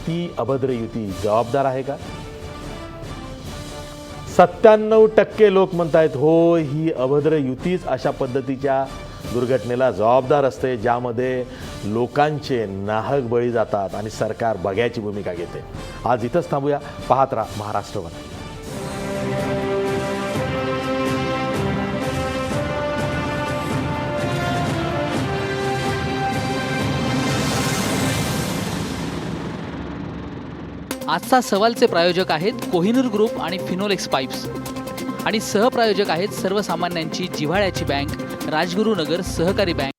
ती अभद्र युती जबाबदार आहे का? 97% लोक म्हणतायत हो, ही अभद्र युतीच अशा पद्धतीच्या दुर्घटनेला जबाबदार असते, ज्यामध्ये लोकांचे नाहक बळी जातात आणि सरकार बघ्याची भूमिका घेते. आज इथंच थांबूया. पाहत राहा महाराष्ट्रवन.
आजचा सवालचे प्रायोजक आहेत कोहिनूर ग्रुप आणि फिनोलेक्स पाईप्स आणि सहप्रायोजक आहेत सर्वसामान्यांची जिव्हाळ्याची बँक राजगुरुनगर सहकारी बँक.